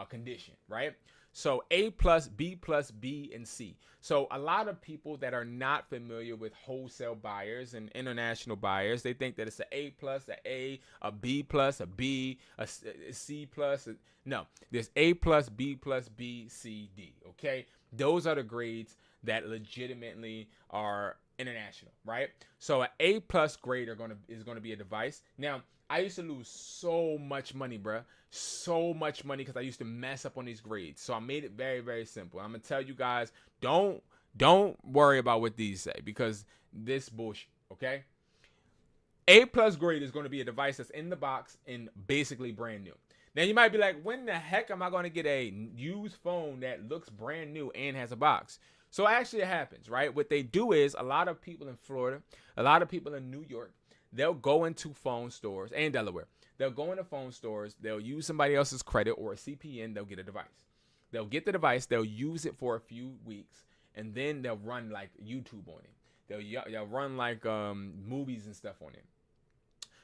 [SPEAKER 1] condition, right? So A plus, B plus, B, and C. So a lot of people that are not familiar with wholesale buyers and international buyers, they think that it's an A plus, a B plus, a B, a C plus. No, there's A plus, B, C, D, okay? Those are the grades that legitimately are international, right? So an A plus grade is going to be a device. Now, I used to lose so much money, bruh. So much money because I used to mess up on these grades. So I made it very, very simple. I'm going to tell you guys, don't worry about what these say because this bullshit, okay? A plus grade is going to be a device that's in the box and basically brand new. Now, you might be like, when the heck am I going to get a used phone that looks brand new and has a box? So actually it happens, right? What they do is a lot of people in Florida, a lot of people in New York, they'll go into phone stores, and Delaware. They'll go into phone stores. They'll use somebody else's credit or a CPN. They'll get a device. They'll get the device. They'll use it for a few weeks, and then they'll run like YouTube on it. They'll run like movies and stuff on it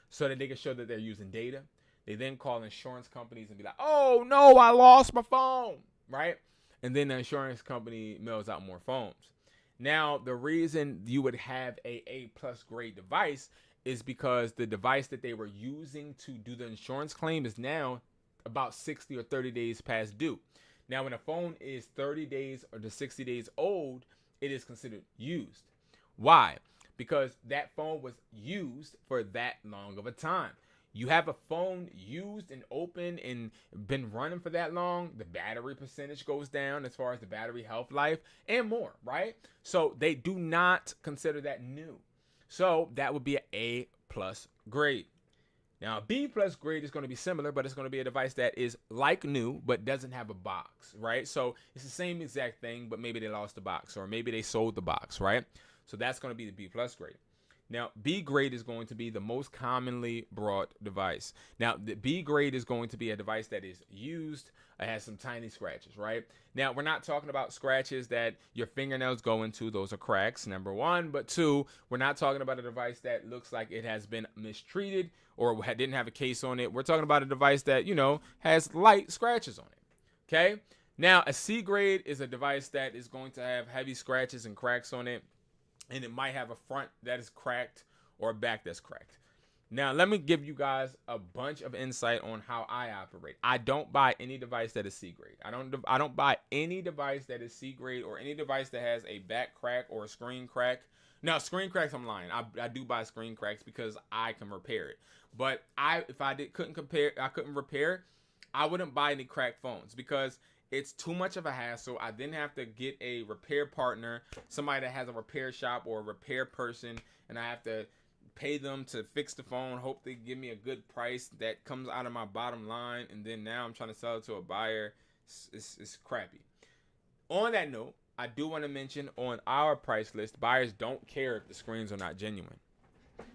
[SPEAKER 1] so that they can show that they're using data. They then call insurance companies and be like, oh, no, I lost my phone, right? And then the insurance company mails out more phones. Now, the reason you would have a A+ grade device is because the device that they were using to do the insurance claim is now about 60 or 30 days past due. Now, when a phone is 30 days or to 60 days old, it is considered used. Why? Because that phone was used for that long of a time. You have a phone used and open and been running for that long, the battery percentage goes down as far as the battery health life and more, right? So they do not consider that new. So that would be an A plus grade. Now, a B plus grade is going to be similar, but it's going to be a device that is like new, but doesn't have a box, right? So it's the same exact thing, but maybe they lost the box or maybe they sold the box, right? So that's going to be the B plus grade. Now, B grade is going to be the most commonly bought device. Now, the B grade is going to be a device that is used. It has some tiny scratches, right? Now, we're not talking about scratches that your fingernails go into. Those are cracks, number one. But two, we're not talking about a device that looks like it has been mistreated or didn't have a case on it. We're talking about a device that, has light scratches on it, okay? Now, a C grade is a device that is going to have heavy scratches and cracks on it. And it might have a front that is cracked or a back that's cracked. Now, let me give you guys a bunch of insight on how I operate. I don't buy any device that is C grade. I don't buy any device that is C grade or any device that has a back crack or a screen crack. Now, screen cracks, I'm lying. I do buy screen cracks because I can repair it. But if I couldn't repair, I wouldn't buy any cracked phones because it's too much of a hassle. I then have to get a repair partner, somebody that has a repair shop or a repair person, and I have to pay them to fix the phone, hope they give me a good price that comes out of my bottom line, and then now I'm trying to sell it to a buyer. It's crappy. On that note, I do want to mention on our price list, buyers don't care if the screens are not genuine.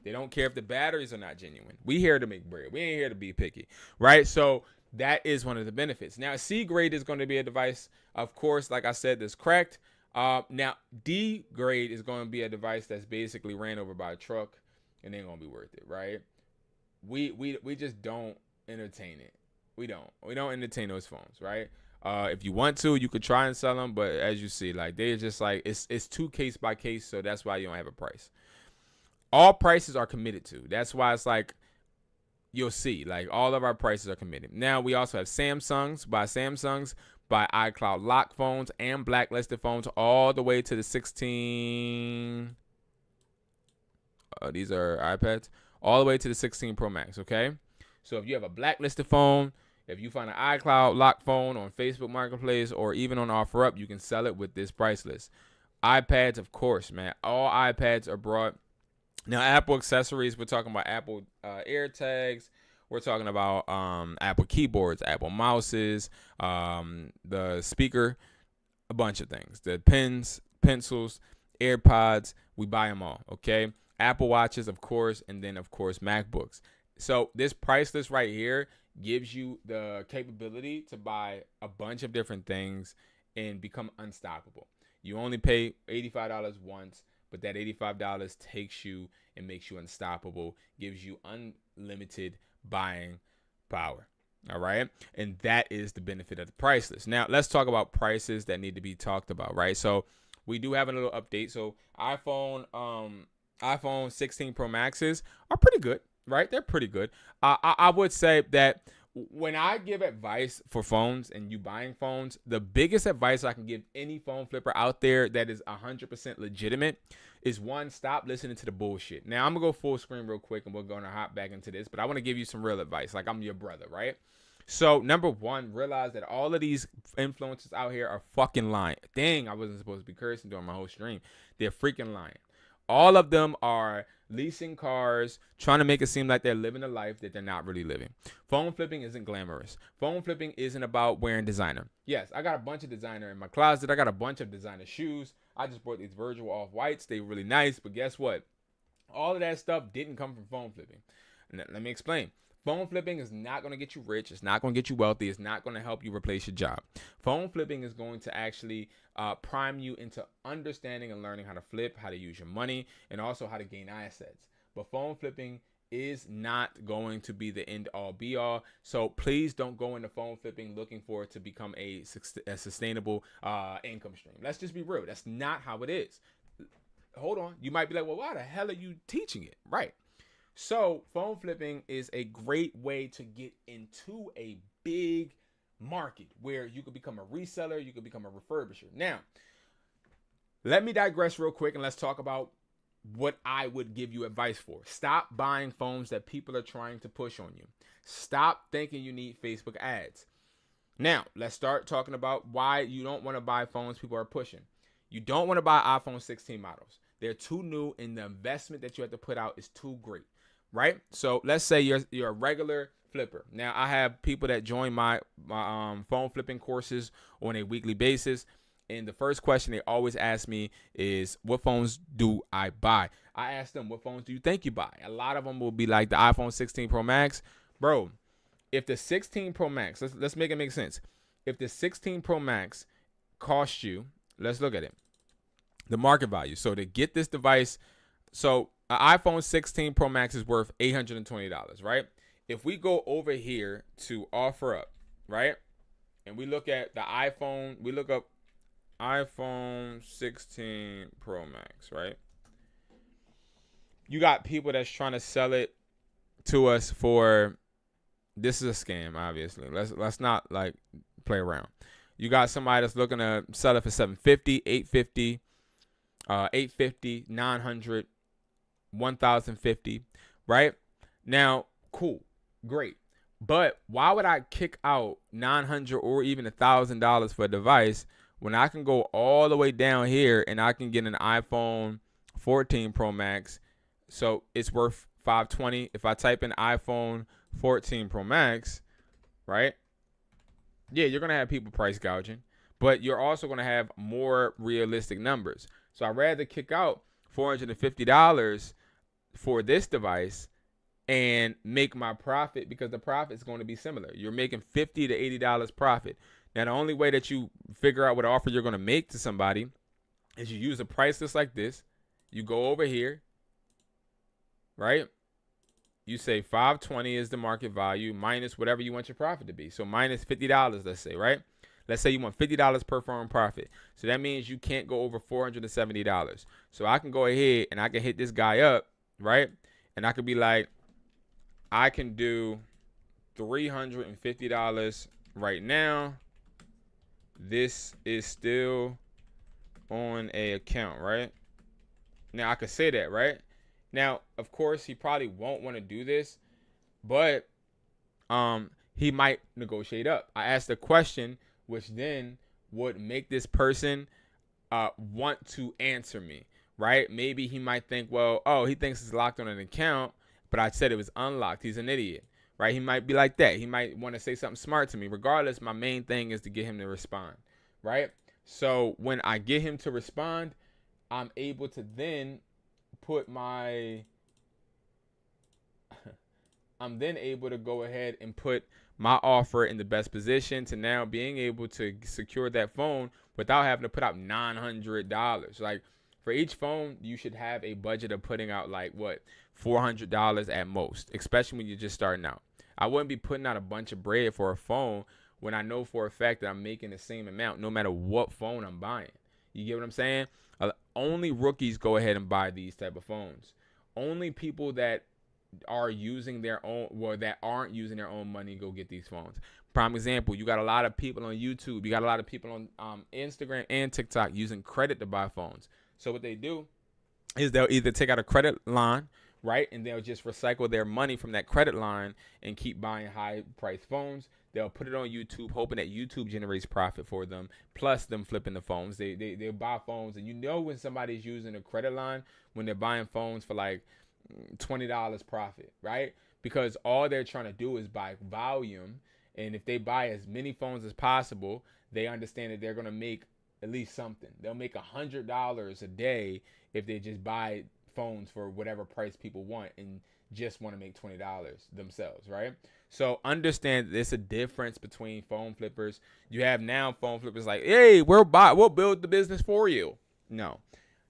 [SPEAKER 1] They don't care if the batteries are not genuine. We here to make bread. We ain't here to be picky, right? So that is one of the benefits. Now, C grade is going to be a device, of course, like I said, that's cracked. Now, D grade is going to be a device that's basically ran over by a truck and ain't going to be worth it, right? We just don't entertain it. We don't entertain those phones, right? If you want to, you could try and sell them, but as you see, like they're just like it's too case by case, so that's why you don't have a price. All prices are committed to. That's why it's like you'll see, like all of our prices are committed. Now we also have Samsungs, by iCloud lock phones and blacklisted phones, all the way to the 16. These are iPads, all the way to the 16 Pro Max. Okay, so if you have a blacklisted phone, if you find an iCloud lock phone on Facebook Marketplace or even on OfferUp, you can sell it with this price list. iPads, of course, man. All iPads are brought. Now, Apple accessories, we're talking about Apple AirTags. We're talking about Apple keyboards, Apple mouses, the speaker, a bunch of things. The pens, pencils, AirPods, we buy them all, okay? Apple Watches, of course, and then, of course, MacBooks. So this price list right here gives you the capability to buy a bunch of different things and become unstoppable. You only pay $85 once, but that $85 takes you and makes you unstoppable, gives you unlimited buying power. All right. And that is the benefit of the price list. Now, let's talk about prices that need to be talked about, right? So we do have a little update. So iPhone 16 Pro Maxes are pretty good, right? They're pretty good. I would say that when I give advice for phones and you buying phones, the biggest advice I can give any phone flipper out there that is 100% legitimate is, one, stop listening to the bullshit. Now, I'm going to go full screen real quick and we're going to hop back into this, but I want to give you some real advice. Like I'm your brother, right? So, number one, realize that all of these influencers out here are fucking lying. Dang, I wasn't supposed to be cursing during my whole stream. They're freaking lying. All of them are leasing cars, trying to make it seem like they're living a life that they're not really living. Phone flipping isn't glamorous. Phone flipping isn't about wearing designer. Yes, I got a bunch of designer in my closet. I got a bunch of designer shoes. I just bought these Virgil Off-Whites. They really nice, but guess what? All of that stuff didn't come from phone flipping. And let me explain. Phone flipping is not going to get you rich. It's not going to get you wealthy. It's not going to help you replace your job. Phone flipping is going to actually prime you into understanding and learning how to flip, how to use your money, and also how to gain assets. But phone flipping is not going to be the end all be all. So please don't go into phone flipping looking for it to become a sustainable income stream. Let's just be real. That's not how it is. Hold on. You might be like, well, why the hell are you teaching it? Right. So phone flipping is a great way to get into a big market where you could become a reseller, you could become a refurbisher. Now, let me digress real quick and let's talk about what I would give you advice for. Stop buying phones that people are trying to push on you. Stop thinking you need Facebook ads. Now, let's start talking about why you don't want to buy phones people are pushing. You don't want to buy iPhone 16 models. They're too new, and the investment that you have to put out is too great, right? So let's say you're a regular flipper. Now, I have people that join my phone flipping courses on a weekly basis. And the first question they always ask me is, what phones do I buy? I ask them, what phones do you think you buy? A lot of them will be like the iPhone 16 Pro Max. Bro, if the 16 Pro Max, let's make it make sense. If the 16 Pro Max costs you, let's look at it, the market value. So to get this device, so an iPhone 16 Pro Max is worth $820, right? If we go over here to offer up, right? And we look at the iPhone, we look up iPhone 16 Pro Max, right? You got people that's trying to sell it to us for, this is a scam, obviously. Let's not like play around. You got somebody that's looking to sell it for $750, $850, $850, $900, $1,050, right? Now, cool, great. But why would I kick out $900 or even $1,000 for a device when I can go all the way down here and I can get an iPhone 14 Pro Max? So it's worth $520. If I type in iPhone 14 Pro Max, right? Yeah, you're going to have people price gouging, but you're also going to have more realistic numbers. So I'd rather kick out $450 for this device and make my profit, because the profit is going to be similar. You're making $50 to $80 profit. Now, the only way that you figure out what offer you're going to make to somebody is you use a price list like this. You go over here, right? You say $520 is the market value minus whatever you want your profit to be. So minus $50, let's say, right? Let's say you want $50 per phone profit. So that means you can't go over $470. So I can go ahead and I can hit this guy up, right? And I could be like, I can do $350 right now. This is still on a account, right? Now I could say that, right? Now, of course, he probably won't want to do this, but he might negotiate up. I asked a question, which then would make this person want to answer me, right? Maybe he might think, well, oh, he thinks it's locked on an account, but I said it was unlocked. He's an idiot, right? He might be like that. He might want to say something smart to me. Regardless, my main thing is to get him to respond, right? So when I get him to respond, I'm able to then put my, I'm then able to go ahead and put my offer in the best position to now being able to secure that phone without having to put out $900. Like, for each phone, you should have a budget of putting out like what, $400 at most, especially when you're just starting out. I wouldn't be putting out a bunch of bread for a phone when I know for a fact that I'm making the same amount no matter what phone I'm buying. You get what I'm saying? Only rookies go ahead and buy these type of phones. Only people that are using their own, well, that aren't using their own money go get these phones. Prime example, you got a lot of people on YouTube. You got a lot of people on Instagram and TikTok using credit to buy phones. So what they do is they'll either take out a credit line, right, and they'll just recycle their money from that credit line and keep buying high-priced phones. They'll put it on YouTube, hoping that YouTube generates profit for them, plus them flipping the phones. They'll buy phones, and you know when somebody's using a credit line when they're buying phones for like $20 profit, right? Because all they're trying to do is buy volume, and if they buy as many phones as possible, they understand that they're going to make at least something. They'll make $100 a day if they just buy phones for whatever price people want and just want to make $20 themselves, right? So understand there's a difference between phone flippers. You have now phone flippers like, hey, we'll build the business for you. No,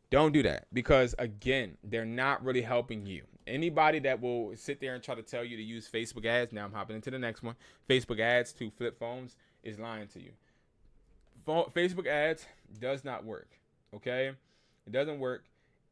[SPEAKER 1] don't do that, because again, they're not really helping you. Anybody that will sit there and try to tell you to use Facebook ads, now I'm hopping into the next one, Facebook ads to flip phones, is lying to you. Facebook ads does not work, okay? It doesn't work.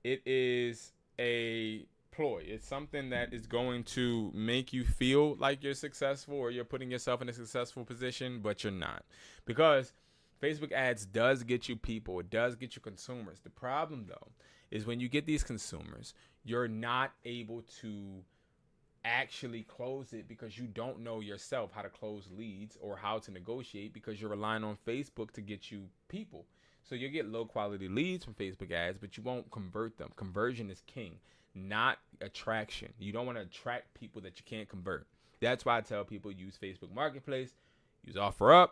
[SPEAKER 1] It is a ploy. It's something that is going to make you feel like you're successful or you're putting yourself in a successful position, but you're not. Because Facebook ads does get you people. It does get you consumers. The problem, though, is when you get these consumers, you're not able to actually close it because you don't know yourself how to close leads or how to negotiate, because you're relying on Facebook to get you people. So you get low quality leads from Facebook ads, but you won't convert them. Conversion is king, not attraction. You don't want to attract people that you can't convert. That's why I tell people use Facebook Marketplace, use OfferUp,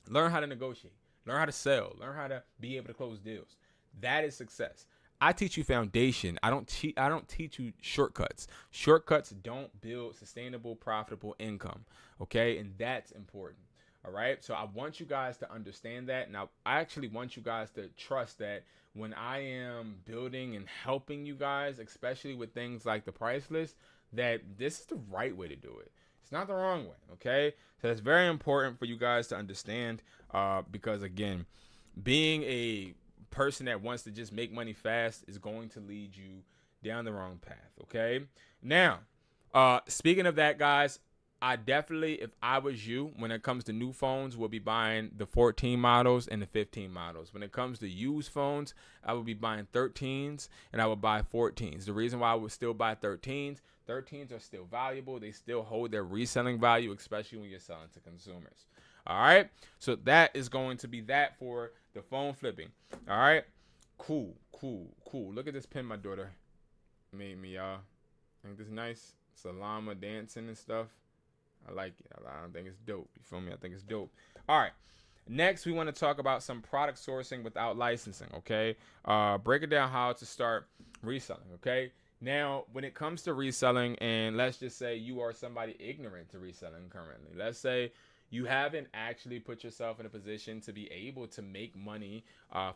[SPEAKER 1] learn how to negotiate, learn how to sell, learn how to be able to close deals. That is success. I teach you foundation. I don't teach you shortcuts. Shortcuts don't build sustainable, profitable income. Okay, and that's important. All right. So I want you guys to understand that. Now, I actually want you guys to trust that when I am building and helping you guys, especially with things like the price list, that this is the right way to do it. It's not the wrong way. Okay. So it's very important for you guys to understand, because again, being a person that wants to just make money fast is going to lead you down the wrong path. Okay. Now, speaking of that, guys, I definitely, if I was you, when it comes to new phones, will be buying the 14 models and the 15 models. When it comes to used phones, I would be buying 13s and I would buy 14s. The reason why I would still buy 13s are still valuable. They still hold their reselling value, especially when you're selling to consumers. All right. So that is going to be that for the phone flipping. All right. Cool. Look at this pin my daughter made me, y'all. Ain't this nice? It's a llama dancing and stuff. I like it. I think it's dope. You feel me? I think it's dope. All right. Next, we want to talk about some product sourcing without licensing. Okay. Break it down how to start reselling. Okay. Now, when it comes to reselling, and let's just say you are somebody ignorant to reselling currently. Let's say you haven't actually put yourself in a position to be able to make money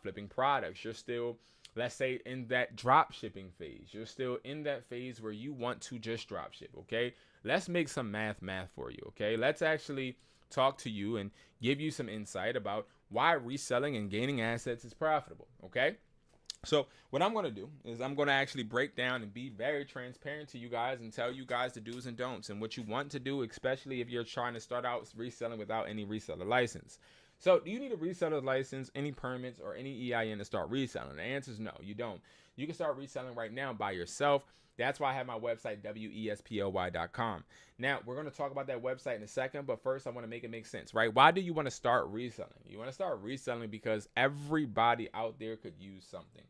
[SPEAKER 1] flipping products. You're still, let's say, in that drop shipping phase. You're still in that phase where you want to just drop ship, okay? Let's make some math for you, okay? Let's actually talk to you and give you some insight about why reselling and gaining assets is profitable, okay? So what I'm going to do is I'm going to actually break down and be very transparent to you guys and tell you guys the do's and don'ts and what you want to do, especially if you're trying to start out reselling without any reseller license. So do you need a reseller license, any permits, or any EIN to start reselling? The answer is no, you don't. You can start reselling right now by yourself. That's why I have my website, wesply.com. Now, we're going to talk about that website in a second, but first I want to make it make sense, right? Why do you want to start reselling? You want to start reselling because everybody out there could use something.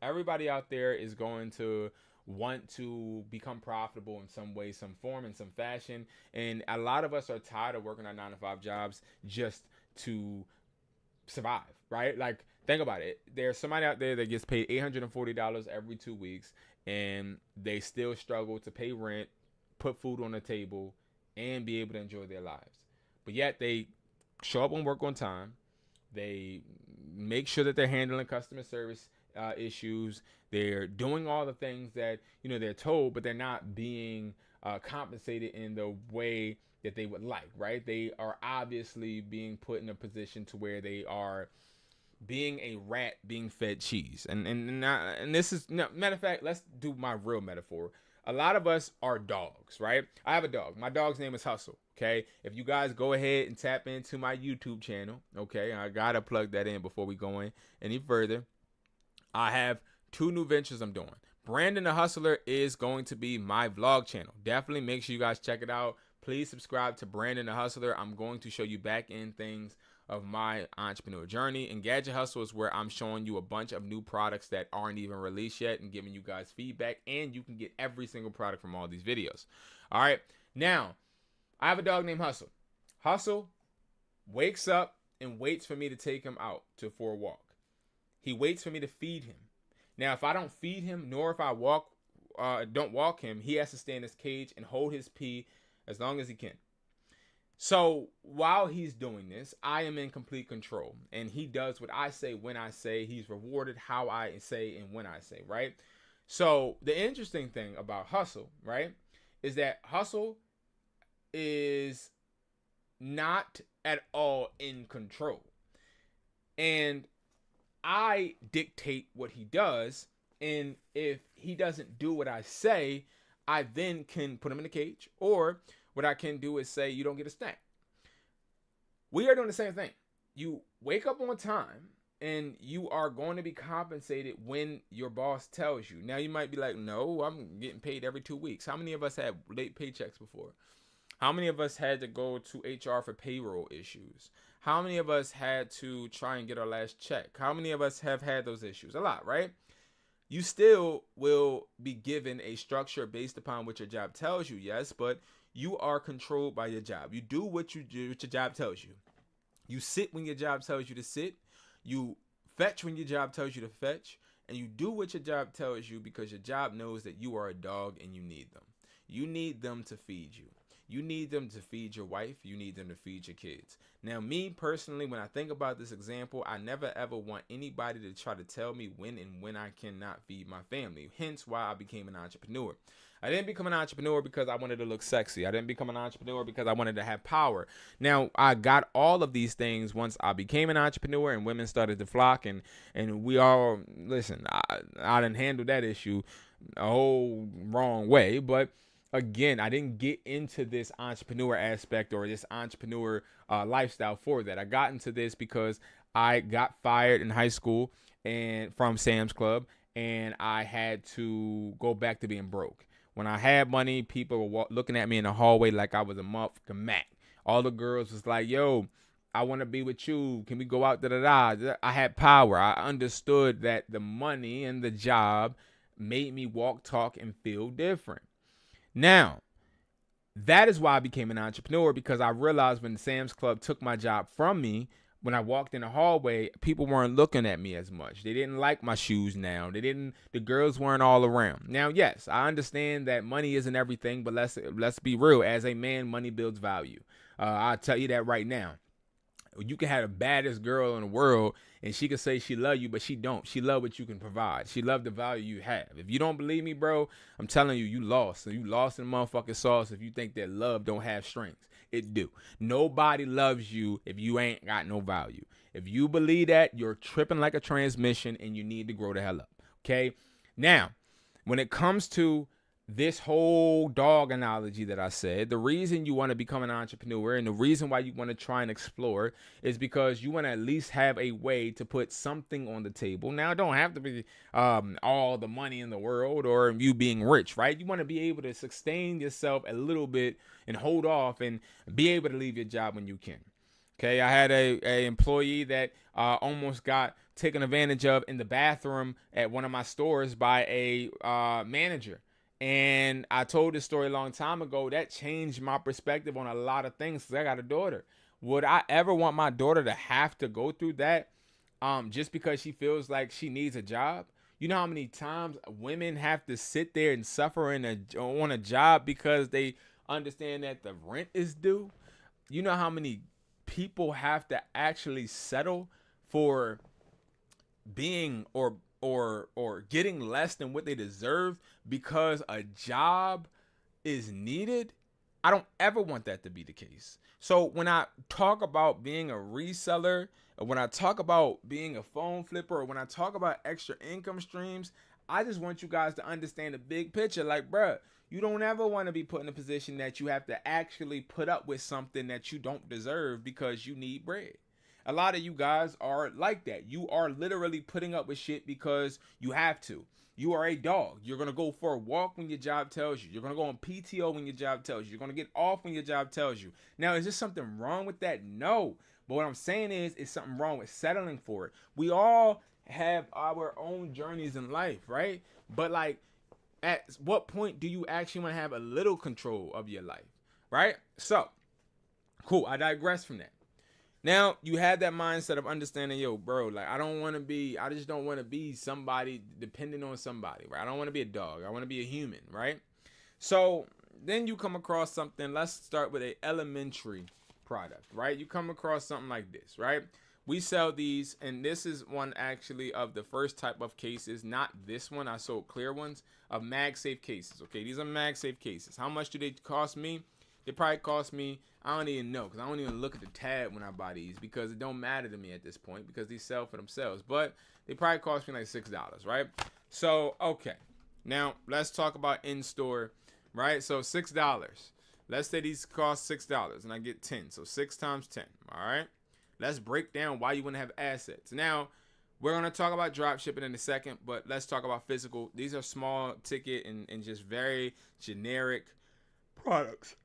[SPEAKER 1] Everybody out there is going to want to become profitable in some way, some form, in some fashion. And a lot of us are tired of working our 9-to-5 jobs just to survive, right? Like, think about it. There's somebody out there that gets paid $840 every 2 weeks, and they still struggle to pay rent, put food on the table, and be able to enjoy their lives. But yet they show up on work on time. They make sure that they're handling customer service issues. They're doing all the things that, you know, they're told, but they're not being compensated in the way that they would like, right? They are obviously being put in a position to where they are being a rat being fed cheese. And this is, no, matter of fact, let's do my real metaphor. A lot of us are dogs, right? I have a dog. My dog's name is Hustle, okay? If you guys go ahead and tap into my YouTube channel, okay? I gotta plug that in before we go in any further. I have 2 new ventures I'm doing. Brandon the Hustler is going to be my vlog channel. Definitely make sure you guys check it out. Please subscribe to Brandon the Hustler. I'm going to show you back end things of my entrepreneur journey. And Gadget Hustle is where I'm showing you a bunch of new products that aren't even released yet and giving you guys feedback. And you can get every single product from all these videos. All right. Now, I have a dog named Hustle. Hustle wakes up and waits for me to take him out for a walk. He waits for me to feed him. Now, if I don't feed him, nor if I don't walk him, he has to stay in his cage and hold his pee as long as he can. So while he's doing this, I am in complete control. And he does what I say when I say. He's rewarded how I say and when I say, right? So the interesting thing about Hustle, right, is that Hustle is not at all in control. And I dictate what he does, and if he doesn't do what I say, I then can put him in a cage, or what I can do is say, you don't get a snack. We are doing the same thing. You wake up on time, And you are going to be compensated when your boss tells you. Now you might be like, no, I'm getting paid every 2 weeks. How many of us had late paychecks before? How many of us had to go to HR for payroll issues? How many of us had to try and get our last check? How many of us have had those issues? A lot, right? You still will be given a structure based upon what your job tells you, yes, but you are controlled by your job. You do what you do, what your job tells you. You sit when your job tells you to sit. You fetch when your job tells you to fetch. And you do what your job tells you because your job knows that you are a dog and you need them. You need them to feed you. You need them to feed your wife. You need them to feed your kids. Now, me personally, when I think about this example, I never ever want anybody to try to tell me when I cannot feed my family. Hence why I became an entrepreneur. I didn't become an entrepreneur because I wanted to look sexy. I didn't become an entrepreneur because I wanted to have power. Now, I got all of these things once I became an entrepreneur and women started to flock. And we all, listen, I didn't handle that issue a whole wrong way. But again, I didn't get into this entrepreneur aspect or this entrepreneur lifestyle for that. I got into this because I got fired in high school and from Sam's Club, and I had to go back to being broke. When I had money, people were looking at me in the hallway like I was a motherfucking Mac. All the girls was like, yo, I want to be with you. Can we go out? Da-da-da. I had power. I understood that the money and the job made me walk, talk, and feel different. Now, that is why I became an entrepreneur, because I realized when Sam's Club took my job from me, when I walked in the hallway, people weren't looking at me as much. They didn't like my shoes now. The girls weren't all around. Now, yes, I understand that money isn't everything, but let's be real. As a man, money builds value. I'll tell you that right now. You can have the baddest girl in the world and she can say she love you, but she don't. She love what you can provide. She love the value you have. If you don't believe me, bro, I'm telling you, you lost. So you lost in the motherfucking sauce if you think that love don't have strings. It do. Nobody loves you if you ain't got no value. If you believe that, you're tripping like a transmission and you need to grow the hell up. Okay? Now, when it comes to this whole dog analogy that I said, the reason you want to become an entrepreneur and the reason why you want to try and explore is because you want to at least have a way to put something on the table. Now, it don't have to be all the money in the world or you being rich, right? You want to be able to sustain yourself a little bit and hold off and be able to leave your job when you can. Okay, I had a employee that almost got taken advantage of in the bathroom at one of my stores by a manager. And I told this story a long time ago. That changed my perspective on a lot of things because I got a daughter. Would I ever want my daughter to have to go through that just because she feels like she needs a job? You know how many times women have to sit there and suffer on a job because they understand that the rent is due? You know how many people have to actually settle for being or getting less than what they deserve because a job is needed? I don't ever want that to be the case. So when I talk about being a reseller, or when I talk about being a phone flipper, or when I talk about extra income streams, I just want you guys to understand the big picture. Like, bruh, you don't ever want to be put in a position that you have to actually put up with something that you don't deserve because you need bread. A lot of you guys are like that. You are literally putting up with shit because you have to. You are a dog. You're going to go for a walk when your job tells you. You're going to go on PTO when your job tells you. You're going to get off when your job tells you. Now, is there something wrong with that? No. But what I'm saying is something wrong with settling for it. We all have our own journeys in life, right? But like, at what point do you actually want to have a little control of your life, right? So, cool. I digress from that. Now, you have that mindset of understanding, yo, bro, like, I just don't want to be somebody dependent on somebody, right? I don't want to be a dog. I want to be a human, right? So then you come across something. Let's start with an elementary product, right? You come across something like this, right? We sell these, and this is one actually of the first type of cases, not this one. I sold clear ones of MagSafe cases, okay? These are MagSafe cases. How much do they cost me? They probably cost me, I don't even know, because I don't even look at the tab when I buy these because it don't matter to me at this point because these sell for themselves. But they probably cost me like $6, right? So, okay. Now, let's talk about in-store, right? So, $6. Let's say these cost $6 and I get 10. So, 6 times 10, all right? Let's break down why you want to have assets. Now, We're going to talk about drop shipping in a second, but let's talk about physical. These are small ticket and just very generic products.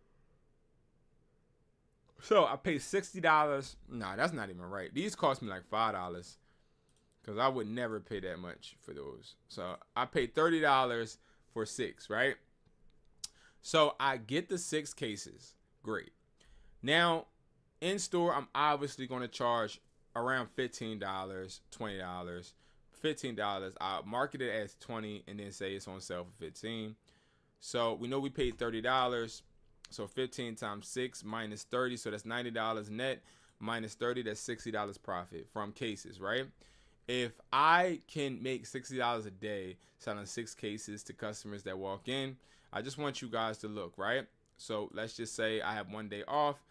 [SPEAKER 1] So I paid $60. Nah, that's not even right. These cost me like $5 because I would never pay that much for those. So I paid $30 for 6, right? So I get the 6 cases. Great. Now, in store, I'm obviously going to charge around $15, $20, $15. I'll market it as 20 and then say it's on sale for 15. So we know we paid $30. So 15 times 6 minus 30. So that's $90 net minus 30. That's $60 profit from cases, right? If I can make $60 a day selling 6 cases to customers that walk in, I just want you guys to look, right? So let's just say I have one day off.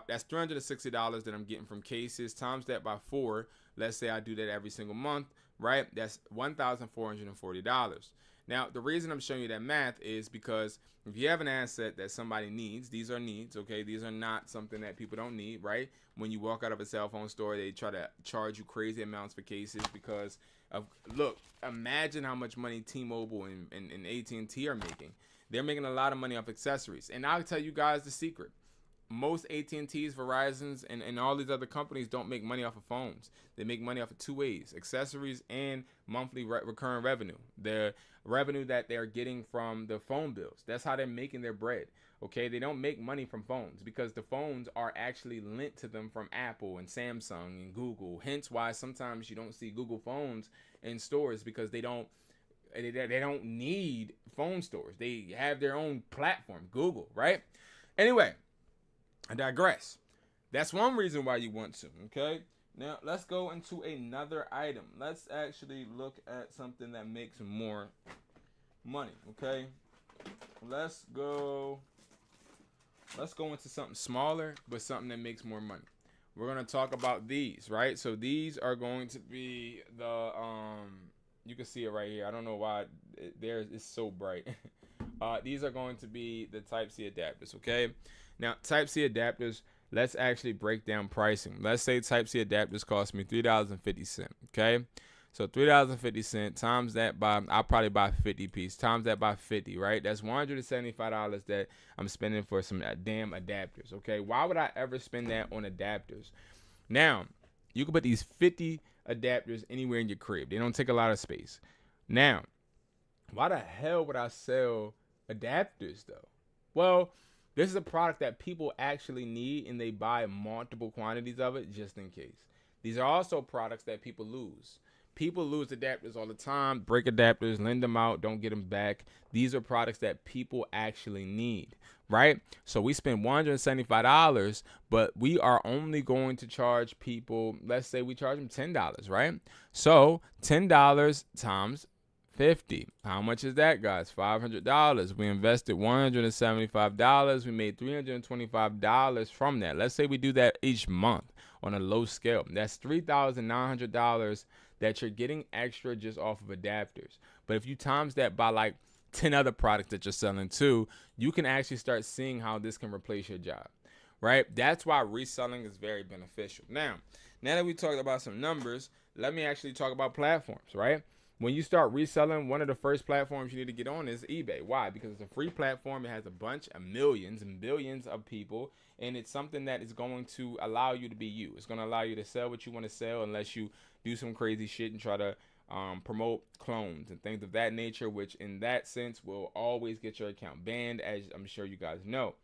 [SPEAKER 1] That's $360 that I'm getting from cases. Times that by 4. Let's say I do that every single month, right? That's $1,440. Now, the reason I'm showing you that math is because if you have an asset that somebody needs, these are needs, okay? These are not something that people don't need, right? When you walk out of a cell phone store, they try to charge you crazy amounts for cases because of, look, imagine how much money T-Mobile and AT&T are making. They're making a lot of money off accessories. And I'll tell you guys the secret. Most AT&Ts, Verizons, and all these other companies don't make money off of phones. They make money off of 2 ways: accessories and monthly recurring revenue. The revenue that they're getting from the phone bills. That's how they're making their bread. Okay, they don't make money from phones because the phones are actually lent to them from Apple and Samsung and Google. Hence why sometimes you don't see Google phones in stores because they don't need phone stores. They have their own platform, Google, right? Anyway, I digress. That's one reason why you want to, okay? Now, let's go into another item. Let's actually look at something that makes more money, okay? Let's go into something smaller, but something that makes more money. We're going to talk about these, right? So these are going to be the, you can see it right here. I don't know why it's so bright. These are going to be the Type-C adapters, okay? Now, Type-C adapters, let's actually break down pricing. Let's say Type-C adapters cost me $3.50, okay? So $3.50 times that by, I'll probably buy 50 pieces, times that by 50, right? That's $175 that I'm spending for some damn adapters, okay? Why would I ever spend that on adapters? Now, you can put these 50 adapters anywhere in your crib. They don't take a lot of space. Now, why the hell would I sell adapters, though? Well, this is a product that people actually need, and they buy multiple quantities of it just in case. These are also products that people lose. People lose adapters all the time, break adapters, lend them out, don't get them back. These are products that people actually need, right? So we spend $175, but we are only going to charge people, let's say we charge them $10, right? So $10 times 50. How much is that, guys? $500. We invested $175. We made $325 from that. Let's say we do that each month on a low scale. That's $3,900 that you're getting extra just off of adapters. But if you times that by like 10 other products that you're selling too, you can actually start seeing how this can replace your job, right? That's why reselling is very beneficial. Now that we talked about some numbers, let me actually talk about platforms, right? When you start reselling, one of the first platforms you need to get on is eBay. Why? Because it's a free platform. It has a bunch of millions and billions of people, and it's something that is going to allow you to be you. It's going to allow you to sell what you want to sell unless you do some crazy shit and try to promote clones and things of that nature, which in that sense will always get your account banned, as I'm sure you guys know.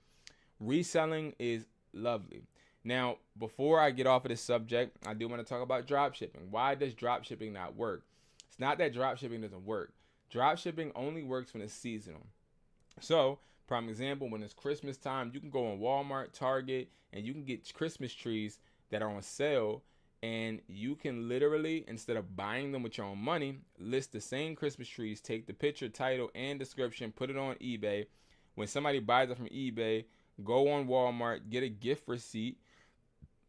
[SPEAKER 1] Reselling is lovely. Now, before I get off of this subject, I do want to talk about drop shipping. Why does drop shipping not work? It's not that drop shipping doesn't work. Drop shipping only works when it's seasonal. So, prime example, when it's Christmas time, you can go on Walmart, Target, and you can get Christmas trees that are on sale, and you can literally, instead of buying them with your own money, list the same Christmas trees, take the picture, title, and description, put it on eBay. When somebody buys it from eBay, go on Walmart, get a gift receipt,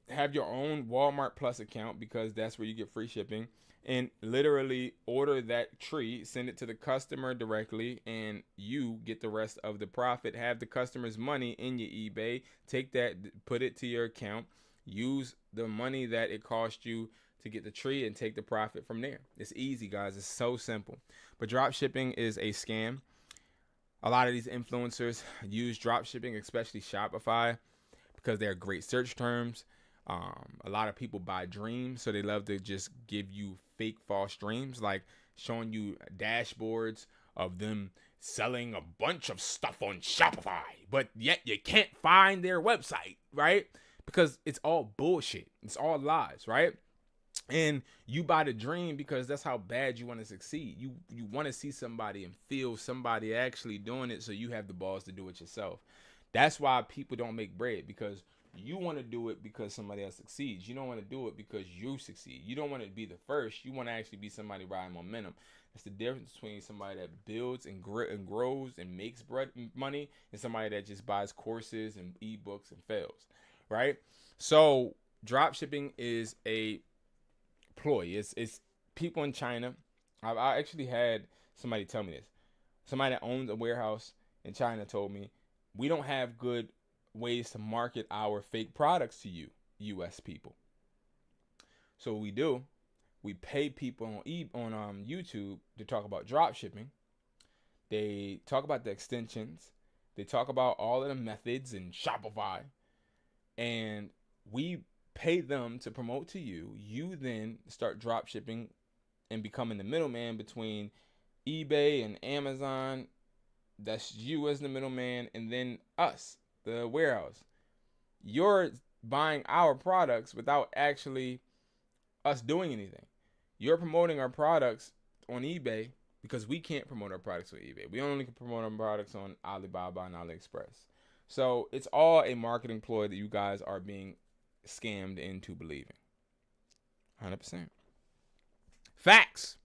[SPEAKER 1] have your own Walmart Plus account because that's where you get free shipping, and literally order that tree, send it to the customer directly, and you get the rest of the profit. Have the customer's money in your eBay, take that, put it to your account, use the money that it cost you to get the tree and take the profit from there. It's easy, guys. It's so simple. But drop shipping is a scam. A lot of these influencers use drop shipping, especially Shopify, because they're great search terms. A lot of people buy dreams, so they love to just give you fake false dreams, like showing you dashboards of them selling a bunch of stuff on Shopify, but yet you can't find their website, right? Because it's all bullshit. It's all lies, right? And you buy the dream because that's how bad you want to succeed. You want to see somebody and feel somebody actually doing it, so you have the balls to do it yourself. That's why people don't make bread, because you want to do it because somebody else succeeds. You don't want to do it because you succeed. You don't want to be the first. You want to actually be somebody riding momentum. That's the difference between somebody that builds and grows and makes money and somebody that just buys courses and ebooks and fails, right? So drop shipping is a ploy. It's people in China. I actually had somebody tell me this. Somebody that owns a warehouse in China told me, we don't have good ways to market our fake products to you, U.S. people. So what we do, we pay people on YouTube to talk about drop shipping. They talk about the extensions. They talk about all of the methods in Shopify. And we pay them to promote to you. You then start drop shipping and becoming the middleman between eBay and Amazon. That's you as the middleman, and then us, the warehouse. You're buying our products without actually us doing anything. You're promoting our products on eBay because we can't promote our products on eBay. We only can promote our products on Alibaba and AliExpress. So it's all a marketing ploy that you guys are being scammed into believing. 100%. Facts.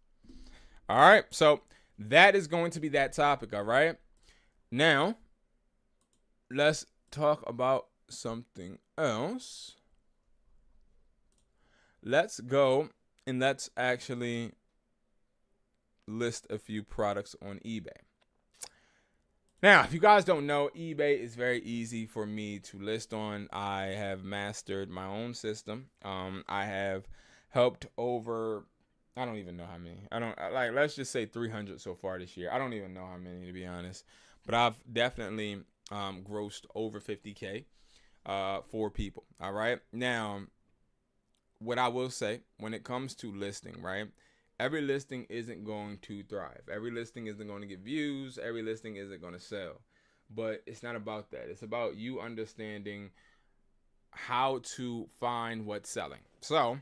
[SPEAKER 1] All right. So that is going to be that topic. All right. Now, let's talk about something else. Let's go and let's actually list a few products on eBay. Now, if you guys don't know, eBay is very easy for me to list on. I have mastered my own system. I have helped over, I don't even know how many. Let's just say 300 so far this year. I don't even know how many, to be honest. But I've definitely grossed over 50K for people. All right. Now, what I will say when it comes to listing, right? Every listing isn't going to thrive. Every listing isn't going to get views. Every listing isn't going to sell. But it's not about that. It's about you understanding how to find what's selling. So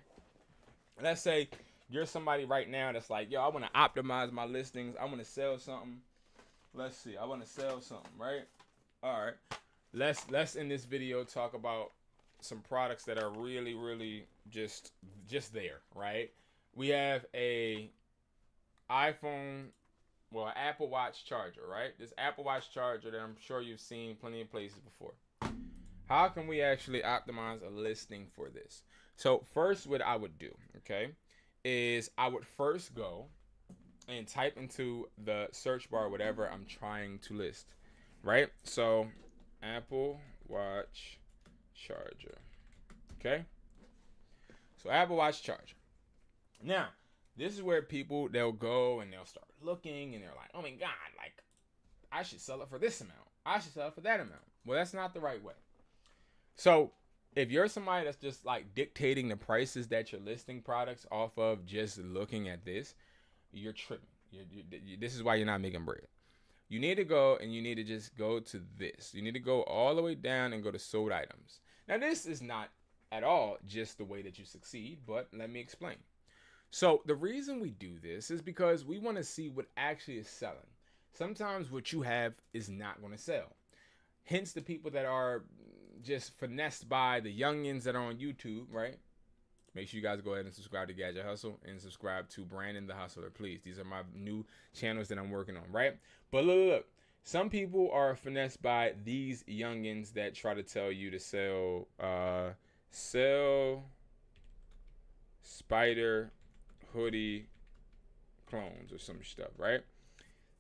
[SPEAKER 1] let's say you're somebody right now that's like, yo, I want to optimize my listings. I want to sell something. Let's see. I want to sell something, right? All right. Let's in this video talk about some products that are really, really just there, right? We have a Apple Watch charger, right? This Apple Watch charger that I'm sure you've seen plenty of places before. How can we actually optimize a listing for this? So first, what I would do, okay, is I would first go and type into the search bar whatever I'm trying to list, right? So Apple Watch charger, okay? So Apple Watch charger. Now, this is where they'll go and they'll start looking and they're like, oh my God, like I should sell it for this amount. I should sell it for that amount. Well, that's not the right way. So if you're somebody that's just like dictating the prices that you're listing products off of just looking at this, you're tripping. This is why you're not making bread. You need to go and you need to just go to this. You need to go all the way down and go to sold items. Now, this is not at all just the way that you succeed, but let me explain. So the reason we do this is because we want to see what actually is selling. Sometimes what you have is not going to sell. Hence the people that are just finessed by the youngins that are on YouTube, right? Make sure you guys go ahead and subscribe to Gadget Hustle and subscribe to Brandon the Hustler, please. These are my new channels that I'm working on, right? But look, some people are finessed by these youngins that try to tell you to sell spider hoodie clones or some stuff, right?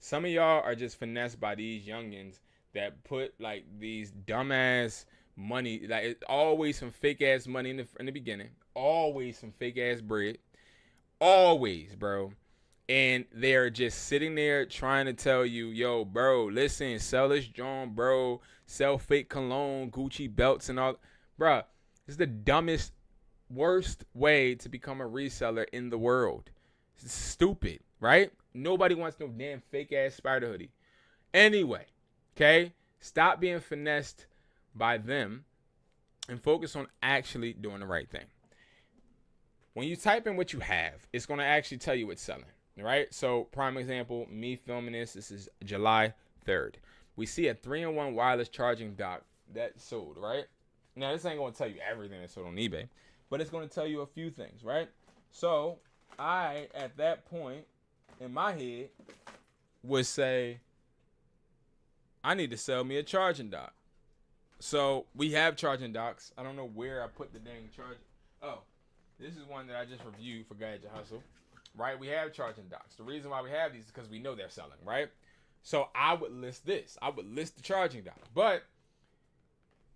[SPEAKER 1] Some of y'all are just finessed by these youngins that put like these dumbass money, like it's always some fake ass money in the beginning, always some fake ass bread. Always, bro. And they're just sitting there trying to tell you, yo, bro, listen, sell this John, bro. Sell fake cologne, Gucci belts, and all. Bro, this is the dumbest, worst way to become a reseller in the world. It's stupid, right? Nobody wants no damn fake ass spider hoodie. Anyway, okay? Stop being finessed by them and focus on actually doing the right thing. When you type in what you have, it's going to actually tell you what's selling, right? So, prime example, me filming this is July 3rd. We see a 3-in-1 wireless charging dock that sold, right? Now, this ain't going to tell you everything that's sold on eBay, but it's going to tell you a few things, right? So, I, at that point, in my head, would say, I need to sell me a charging dock. So, we have charging docks. I don't know where I put the dang charger. Oh, this is one that I just reviewed for Gadget Hustle, right? We have charging docks. The reason why we have these is because we know they're selling, right? So I would list this. I would list the charging dock. But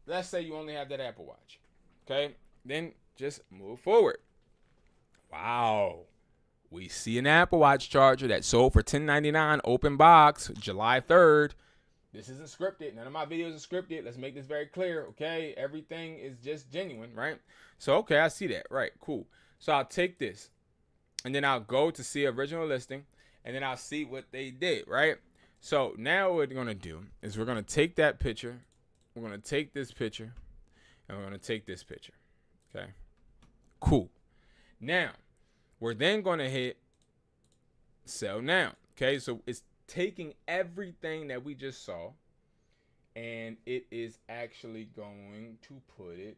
[SPEAKER 1] let's say you only have that Apple Watch, okay? Then just move forward. Wow. We see an Apple Watch charger that sold for $10.99 open box July 3rd. This isn't scripted. None of my videos are scripted. Let's make this very clear, okay? Everything is just genuine, right? So, okay, I see that. Right, cool. So, I'll take this, and then I'll go to see original listing, and then I'll see what they did, right? So, now what we're going to do is we're going to take that picture, we're going to take this picture, and we're going to take this picture, okay? Cool. Now, we're then going to hit sell now, okay? So, it's taking everything that we just saw, and it is actually going to put it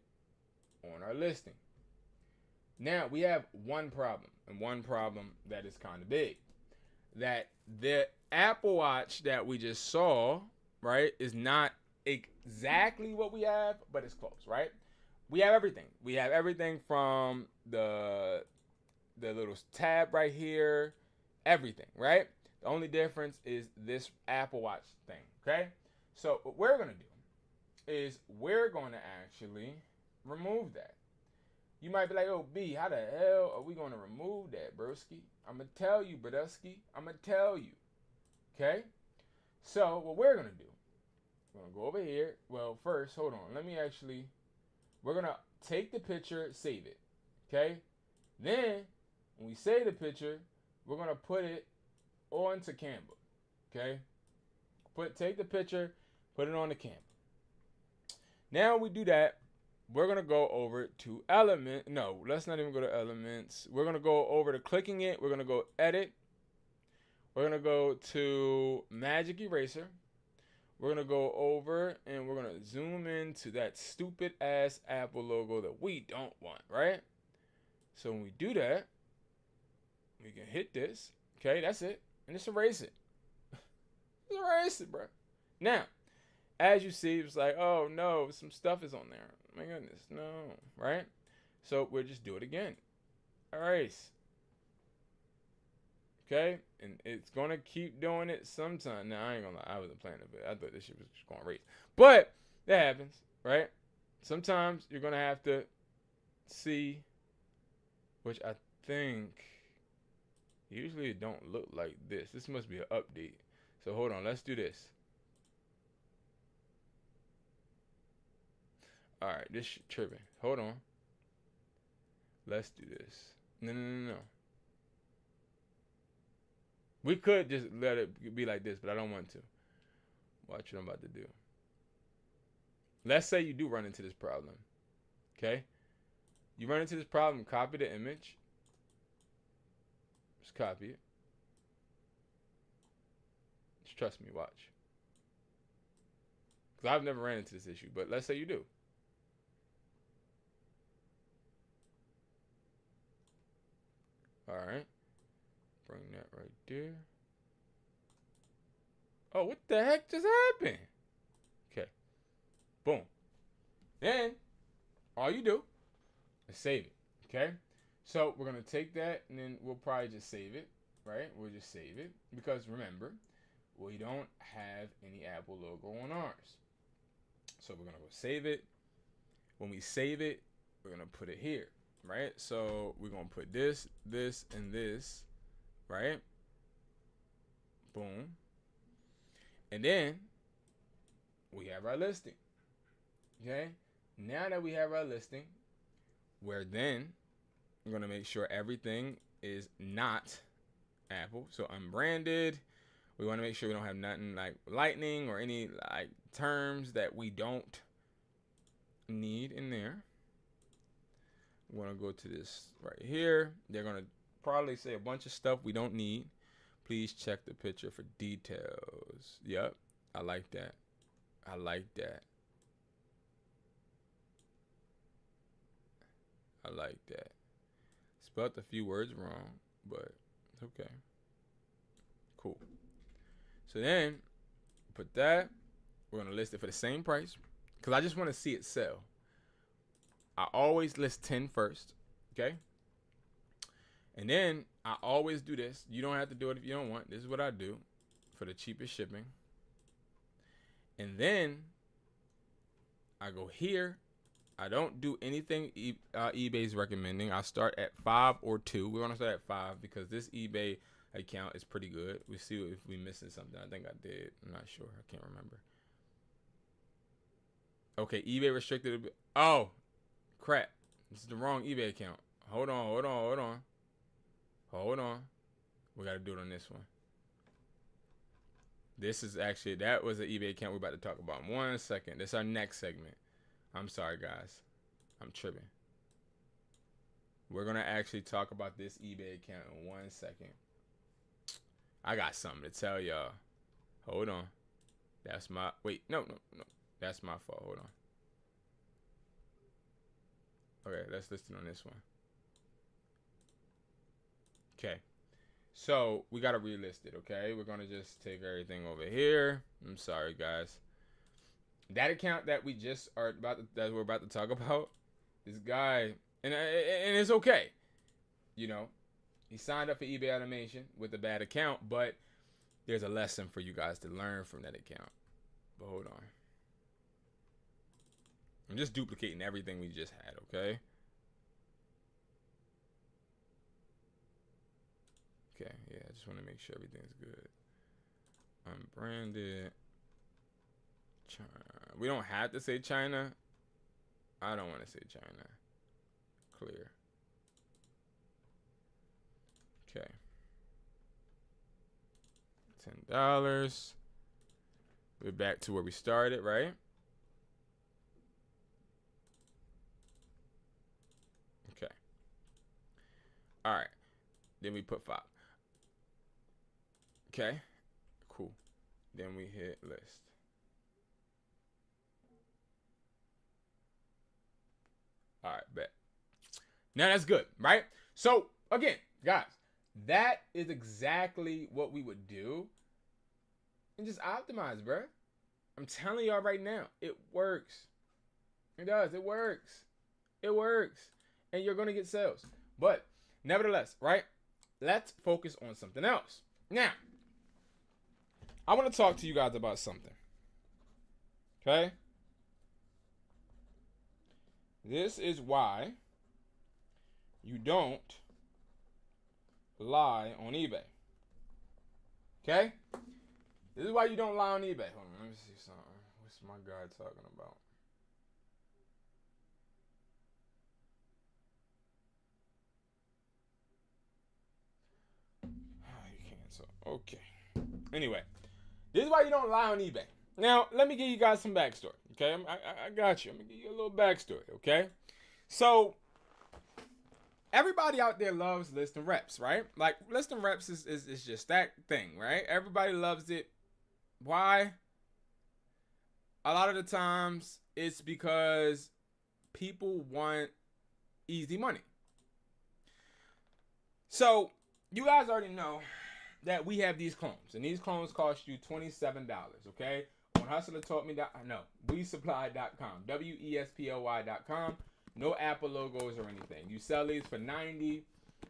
[SPEAKER 1] on our listing. Now we have one problem, and one problem that is kind of big. That the Apple Watch that we just saw, right, is not exactly what we have, but it's close, right? We have everything. We have everything from the little tab right here, everything, right? The only difference is this Apple Watch thing, okay? So what we're going to do is we're going to actually remove that. You might be like, oh, B, how the hell are we going to remove that, broski? I'm going to tell you, broski. I'm going to tell you, okay? So what we're going to do, we're going to go over here. Well, first, hold on. We're going to take the picture, save it, okay? Then when we save the picture, we're going to put it onto Canva, okay? Take the picture, put it on the Canva. Now we do that, we're going to go over to Element. No, let's not even go to Elements. We're going to go over to clicking it. We're going to go Edit. We're going to go to Magic Eraser. We're going to go over and we're going to zoom into that stupid ass Apple logo that we don't want, right? So when we do that, we can hit this. Okay, that's it. And just erase it. Just erase it, bro. Now, as you see, it's like, oh no, some stuff is on there. My goodness, no, right? So we'll just do it again. Erase. Okay, and it's gonna keep doing it sometime. Now I ain't gonna lie, I wasn't playing it, but I thought this shit was just gonna erase. But that happens, right? Sometimes you're gonna have to see, which I think usually it don't look like this. This must be an update. So hold on, let's do this. All right, this shit tripping. Hold on. Let's do this. No. We could just let it be like this, but I don't want to. Watch what I'm about to do. Let's say you do run into this problem. Okay? You run into this problem, copy the image. Just copy it. Just trust me, watch. Because I've never ran into this issue, but let's say you do. Alright. Bring that right there. Oh, what the heck just happened? Okay. Boom. Then, all you do is save it. Okay? So, we're going to take that, and then we'll probably just save it. Right? We'll just save it. Because, remember, we don't have any Apple logo on ours. So, we're going to go save it. When we save it, we're going to put it here. right? So we're gonna put this, this, and this, right? Boom. And then we have our listing. Okay. Now that we have our listing, we're gonna make sure everything is not Apple. So unbranded. We want to make sure we don't have nothing like lightning or any like terms that we don't need in there. We want to go to this right here. They're gonna probably say a bunch of stuff we don't need. Please check the picture for details. Yep, I like that. I like that. I like that. Spelled a few words wrong, but it's okay. Cool. So then, put that. We're going to list it for the same price because I just want to see it sell. I always list 10 first, okay? And then I always do this. You don't have to do it if you don't want. This is what I do for the cheapest shipping. And then I go here. I don't do anything eBay's recommending. I start at 5 or 2. We're going to start at 5 because this eBay account is pretty good. We see if we missing something. I think I did. I'm not sure. I can't remember. Okay, eBay restricted. Oh, crap. This is the wrong eBay account. Hold on. We got to do it on this one. This is actually, that was an eBay account we're about to talk about in 1 second. This is our next segment. I'm sorry, guys. I'm tripping. We're going to actually talk about this eBay account in 1 second. I got something to tell y'all. Hold on. That's my... Wait, no. That's my fault. Hold on. Okay, let's listen on this one. Okay. So, we got to relist it, okay? We're going to just take everything over here. I'm sorry, guys. That account that we just are about to, that we're about to talk about, this guy, and it's okay, you know, he signed up for eBay Automation with a bad account, but there's a lesson for you guys to learn from that account. But hold on, I'm just duplicating everything we just had, okay? Okay, yeah, I just want to make sure everything's good. Unbranded. China. We don't have to say China. I don't want to say China. Clear. Okay. $10. We're back to where we started, right? Okay. All right. Then we put 5. Okay. Cool. Then we hit list. All right, bet. Now that's good, right? So again, guys, that is exactly what we would do. And just optimize, bro. I'm telling y'all right now, it works. It does. It works. It works. And you're going to get sales. But nevertheless, right? Let's focus on something else. Now, I want to talk to you guys about something. Okay? This is why you don't lie on eBay. Okay? This is why you don't lie on eBay. Hold on, let me see something. What's my guy talking about? Oh, you can't talk. Okay. Anyway, this is why you don't lie on eBay. Now, let me give you guys some backstory. Okay? I got you. I'm going to give you a little backstory. Okay? So, everybody out there loves listing reps, right? Like, listing reps is just that thing, right? Everybody loves it. Why? A lot of the times, it's because people want easy money. So, you guys already know that we have these clones, and these clones cost you $27, okay? On WeSupply.com, WeSply.com. No Apple logos or anything. You sell these for $90,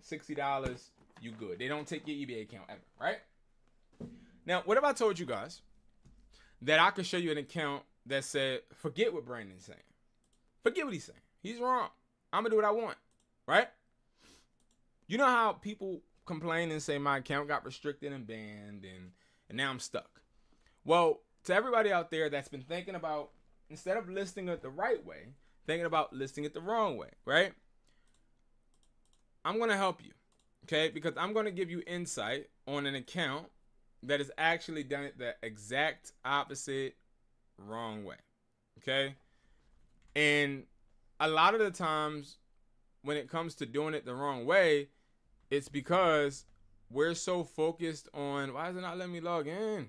[SPEAKER 1] $60, you good. They don't take your eBay account ever, right? Now, what if I told you guys that I could show you an account that said, forget what Brandon's saying. Forget what he's saying. He's wrong. I'm going to do what I want, right? You know how people complain and say my account got restricted and banned and now I'm stuck. Well, to everybody out there that's been thinking about, instead of listing it the right way, thinking about listing it the wrong way, right? I'm going to help you, okay? Because I'm going to give you insight on an account that has actually done it the exact opposite wrong way, okay? And a lot of the times when it comes to doing it the wrong way, it's because we're so focused on, why is it not letting me log in?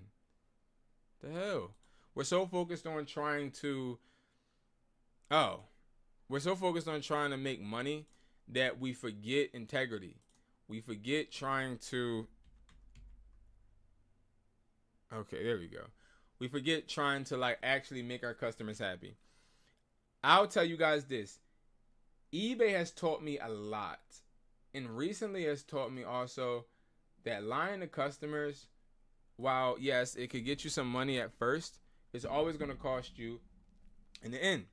[SPEAKER 1] The hell? We're so focused on trying to, we're so focused on trying to make money that we forget integrity. We forget trying to, okay, there we go. We forget trying to like actually make our customers happy. I'll tell you guys this. eBay has taught me a lot. And recently has taught me also that lying to customers, while yes, it could get you some money at first, it's always going to cost you in the end.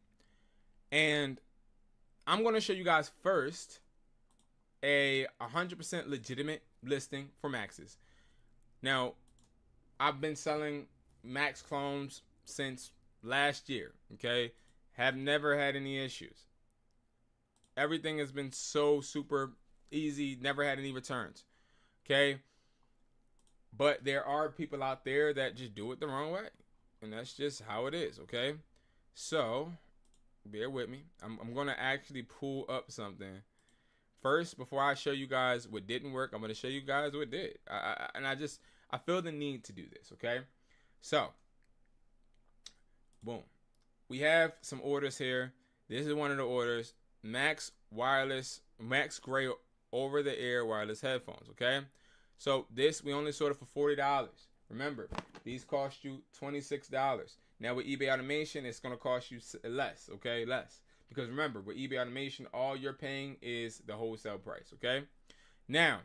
[SPEAKER 1] And I'm going to show you guys first a 100% legitimate listing for Maxes. Now, I've been selling Max clones since last year, okay? Have never had any issues. Everything has been so super easy, never had any returns, okay? But there are people out there that just do it the wrong way, and that's just how it is, okay? So, bear with me. I'm going to actually pull up something. First, before I show you guys what didn't work, I'm going to show you guys what did. I feel the need to do this, okay? So, boom. We have some orders here. This is one of the orders. Max Gray over-the-air wireless headphones, okay? So this, we only sold it for $40. Remember, these cost you $26. Now with eBay automation, it's going to cost you less, okay? Less. Because remember, with eBay automation, all you're paying is the wholesale price, okay? Now,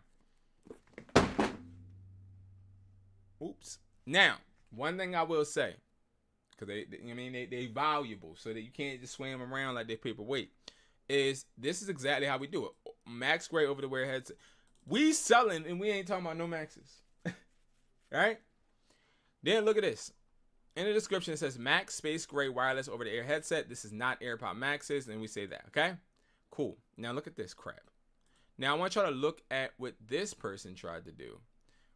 [SPEAKER 1] Now, one thing I will say, because they valuable, so that you can't just swing them around like they're paperweight, is this is exactly how we do it. Max Gray over the wear headset. We selling and we ain't talking about no Maxes. Right? Then look at this. In the description it says Max Space Gray wireless over the air headset. This is not AirPod Maxes, and we say that, okay? Cool. Now look at this crap. Now I want y'all to look at what this person tried to do.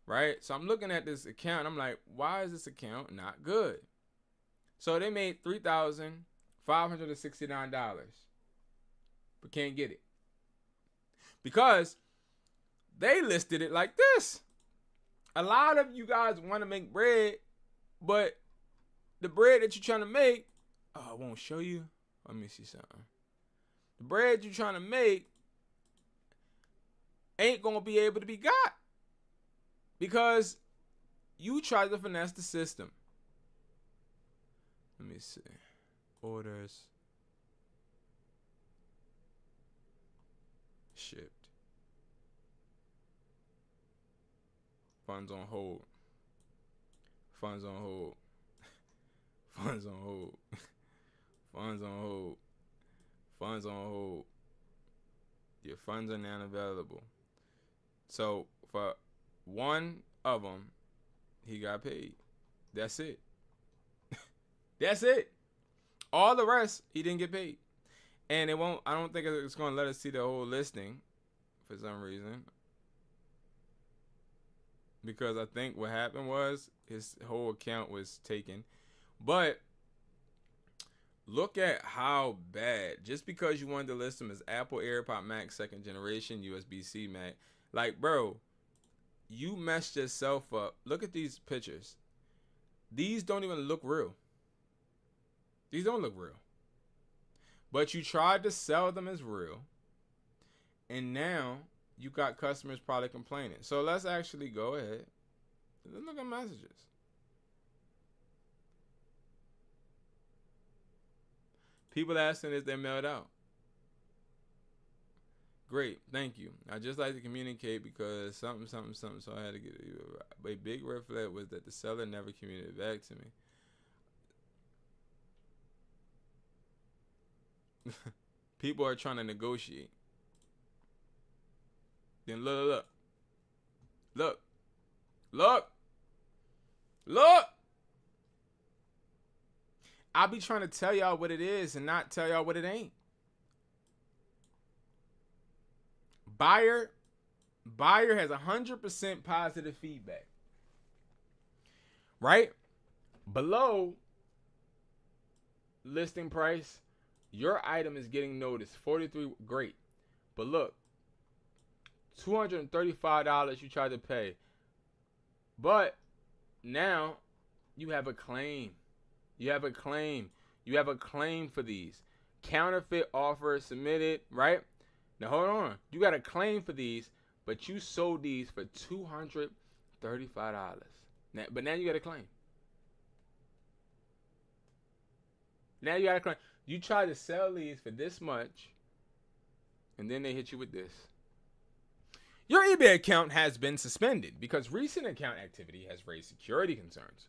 [SPEAKER 1] Right? So I'm looking at this account. I'm like, why is this account not good? So they made $3,569, but can't get it because they listed it like this. A lot of you guys want to make bread, but the bread that you're trying to make, I won't show you. Let me see something. The bread you're trying to make ain't gonna be able to be got because you tried to finesse the system. Let me see. Orders. Shipped. Funds on hold. Funds on hold. Funds on hold. Funds on hold. Funds on hold. Your funds are not available. So for one of them, he got paid. That's it. That's it. All the rest, he didn't get paid. And it won't, I don't think it's going to let us see the whole listing for some reason. Because I think what happened was his whole account was taken. But look at how bad. Just because you wanted to list them as Apple AirPod Max 2nd generation USB-C Mac. Like, bro, you messed yourself up. Look at these pictures. These don't even look real. These don't look real. But you tried to sell them as real. And now you got customers probably complaining. So let's actually go ahead. Let's look at messages. People asking if they're mailed out. Great, thank you. I just like to communicate because something, so I had to get it. A big red flag was that the seller never communicated back to me. People are trying to negotiate. Then look. I'll be trying to tell y'all what it is and not tell y'all what it ain't. Buyer has 100% positive feedback. Right? Below listing price, your item is getting noticed. 43, great. But look, $235 you tried to pay. But now you have a claim. You have a claim for these. Counterfeit offer submitted, right? Now hold on. You got a claim for these, but you sold these for $235. But now you got a claim. You tried to sell these for this much, and then they hit you with this. Your eBay account has been suspended because recent account activity has raised security concerns.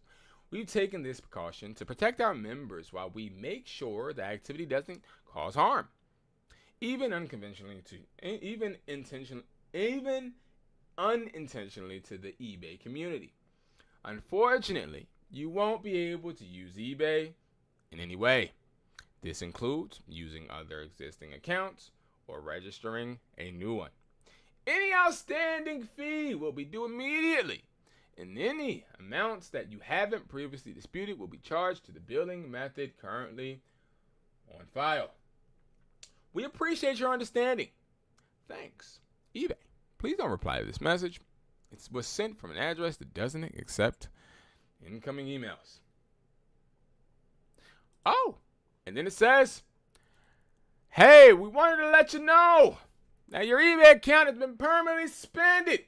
[SPEAKER 1] We've taken this precaution to protect our members while we make sure the activity doesn't cause harm, even unintentionally to the eBay community. Unfortunately, you won't be able to use eBay in any way. This includes using other existing accounts or registering a new one. Any outstanding fee will be due immediately, and any amounts that you haven't previously disputed will be charged to the billing method currently on file. We appreciate your understanding. Thanks, eBay. Please don't reply to this message. It was sent from an address that doesn't accept incoming emails. Oh, and then it says, hey, we wanted to let you know that your eBay account has been permanently suspended.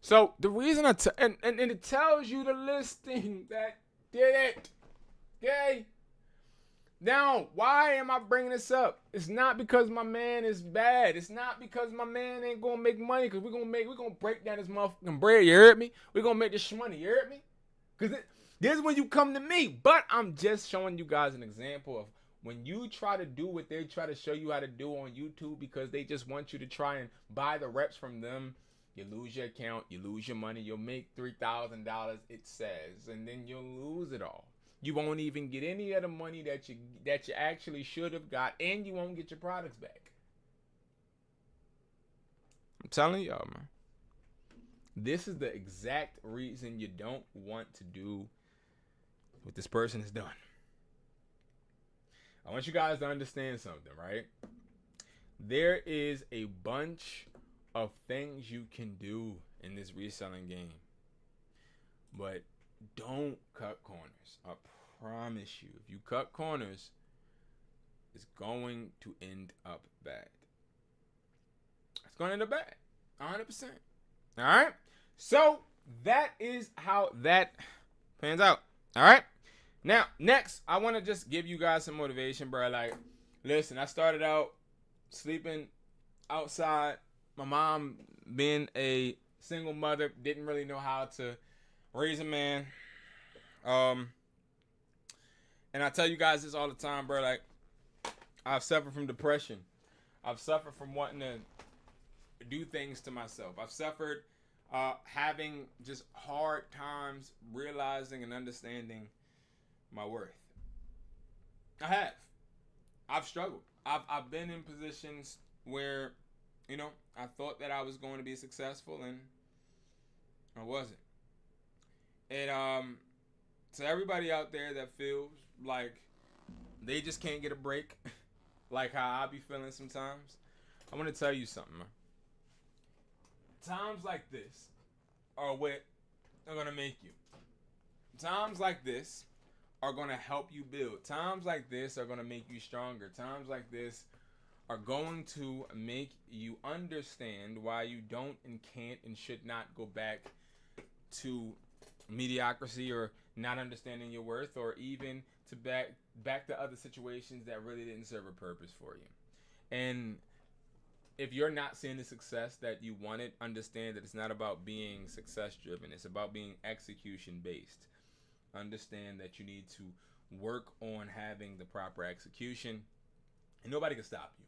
[SPEAKER 1] So the reason and it tells you the listing that did it. Okay? Now, why am I bringing this up? It's not because my man is bad. It's not because my man ain't gonna make money. Because we're gonna break down this motherfucking bread. You heard me? We're gonna make this money. You heard me? Because this is when you come to me. But I'm just showing you guys an example of when you try to do what they try to show you how to do on YouTube because they just want you to try and buy the reps from them. You lose your account. You lose your money. You'll make $3,000, it says. And then you'll lose it all. You won't even get any of the money that you actually should have got, and you won't get your products back. I'm telling y'all, man. This is the exact reason you don't want to do what this person has done. I want you guys to understand something, right? There is a bunch of things you can do in this reselling game, but don't cut corners. I promise you, if you cut corners, it's going to end up bad. It's going to end up bad. 100%. All right? So, that is how that pans out. All right? Now, next, I want to just give you guys some motivation, bro. Like, listen, I started out sleeping outside. My mom, being a single mother, didn't really know how to raise a man. And I tell you guys this all the time, bro. Like, I've suffered from depression. I've suffered from wanting to do things to myself. I've suffered having just hard times realizing and understanding my worth. I have. I've struggled. I've been in positions where, you know, I thought that I was going to be successful and I wasn't. And to everybody out there that feels like they just can't get a break, like how I be feeling sometimes, I want to tell you something, man. Times like this are what are going to make you. Times like this are going to help you build. Times like this are going to make you stronger. Times like this are going to make you understand why you don't and can't and should not go back to mediocrity or not understanding your worth, or even to back to other situations that really didn't serve a purpose for you. And if you're not seeing the success that you wanted, understand that it's not about being success driven. It's about being execution based. Understand that you need to work on having the proper execution, and nobody can stop you.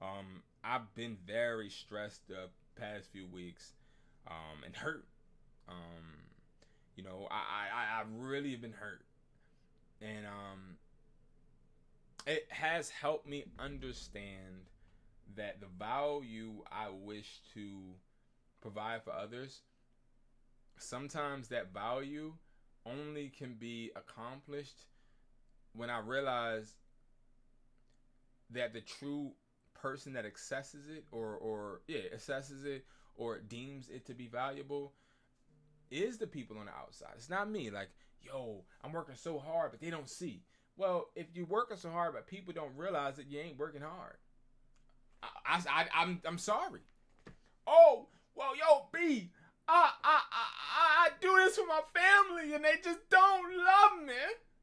[SPEAKER 1] I've been very stressed the past few weeks, and hurt. Um, I've really been hurt, and it has helped me understand that the value I wish to provide for others, sometimes that value only can be accomplished when I realize that the true person that accesses it assesses it or deems it to be valuable is the people on the outside. It's not me. Like, yo, I'm working so hard, but they don't see. Well, if you're working so hard, but people don't realize that you ain't working hard, I'm sorry. Oh, well, yo, B, I do this for my family, and they just don't love me.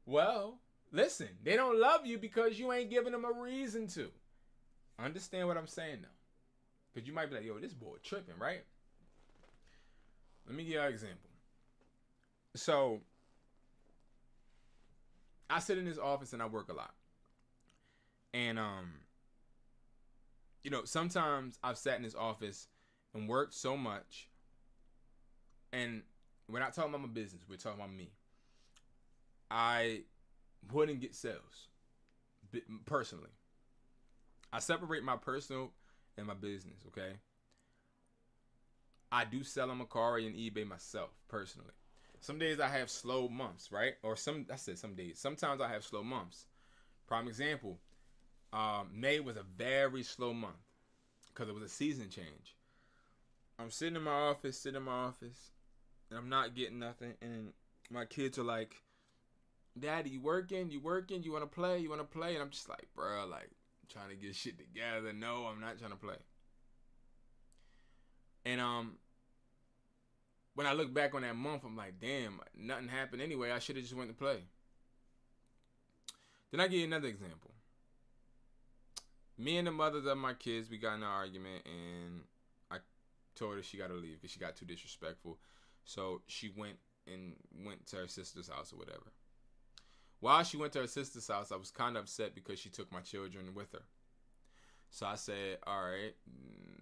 [SPEAKER 1] Well, listen, they don't love you because you ain't giving them a reason to. Understand what I'm saying, though? Because you might be like, yo, this boy tripping, right? Let me give you an example. So, I sit in this office and I work a lot. And, sometimes I've sat in this office and worked so much. And we're not talking about my business. We're talking about me. I wouldn't get sales personally. I separate my personal and my business, okay? I do sell on Mercari and eBay myself, personally. Some days I have slow months, right? Or some days. Sometimes I have slow months. Prime example, May was a very slow month because it was a season change. I'm sitting in my office, and I'm not getting nothing. And my kids are like, Daddy, you working? You want to play? And I'm just like, bro, like, trying to get shit together. No, I'm not trying to play. And when I look back on that month, I'm like, damn, nothing happened anyway. I should have just went to play. Then I give you another example. Me and the mothers of my kids, we got in an argument, and I told her she got to leave because she got too disrespectful. So she went to her sister's house or whatever. While she went to her sister's house, I was kind of upset because she took my children with her. So I said, all right,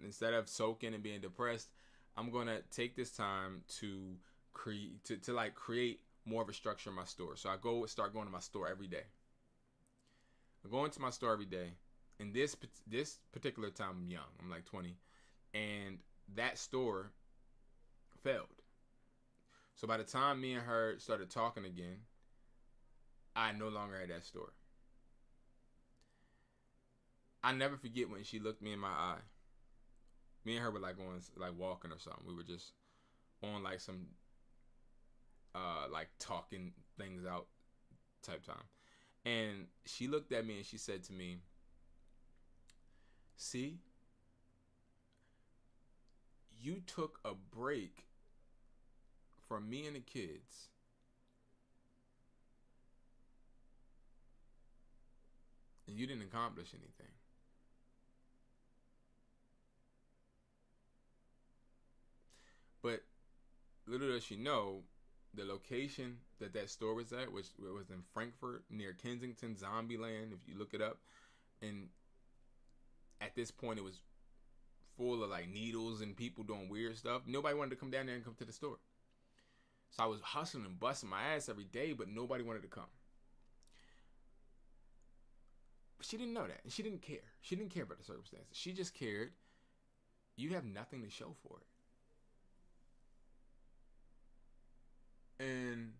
[SPEAKER 1] instead of soaking and being depressed, I'm going to take this time to create more of a structure in my store. So I start going to my store every day. I'm going to my store every day. And this particular time, I'm young. I'm like 20. And that store failed. So by the time me and her started talking again, I no longer had that store. I never forget when she looked me in my eye. Me and her were like going like walking or something. We were just on like some like talking things out type time. And she looked at me and she said to me, see, you took a break from me and the kids and you didn't accomplish anything. But little does she know, the location that store was at, which was in Frankfurt near Kensington, Zombieland, if you look it up. And at this point, it was full of like needles and people doing weird stuff. Nobody wanted to come down there and come to the store. So I was hustling and busting my ass every day, but nobody wanted to come. But she didn't know that. And she didn't care. She didn't care about the circumstances. She just cared you have nothing to show for it. And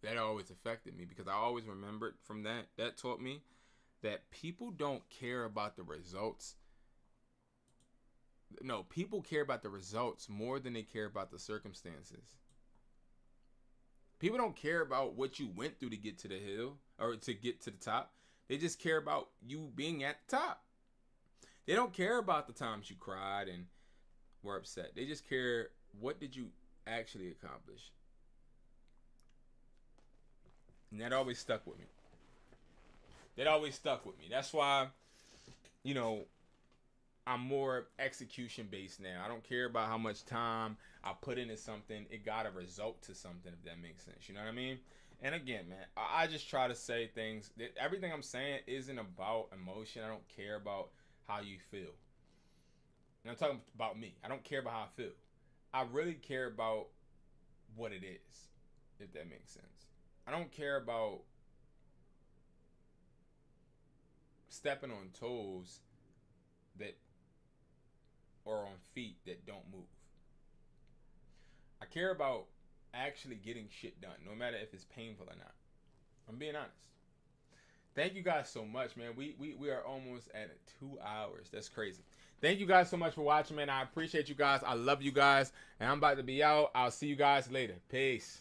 [SPEAKER 1] that always affected me because I always remembered from that. That taught me that people don't care about the results. No, people care about the results more than they care about the circumstances. People don't care about what you went through to get to the hill or to get to the top. They just care about you being at the top. They don't care about the times you cried and were upset. They just care, what did you actually accomplish? And that always stuck with me. That's why, I'm more execution based now. I don't care about how much time I put into something. It got a result to something, if that makes sense. You know what I mean? And again, man, I just try to say things. Everything I'm saying isn't about emotion. I don't care about how you feel. And I'm talking about me. I don't care about how I feel. I really care about what it is, if that makes sense. I don't care about stepping on toes that or on feet that don't move. I care about actually getting shit done, no matter if it's painful or not. I'm being honest. Thank you guys so much, man. We are almost at 2 hours. That's crazy. Thank you guys so much for watching, man. I appreciate you guys. I love you guys. And I'm about to be out. I'll see you guys later. Peace.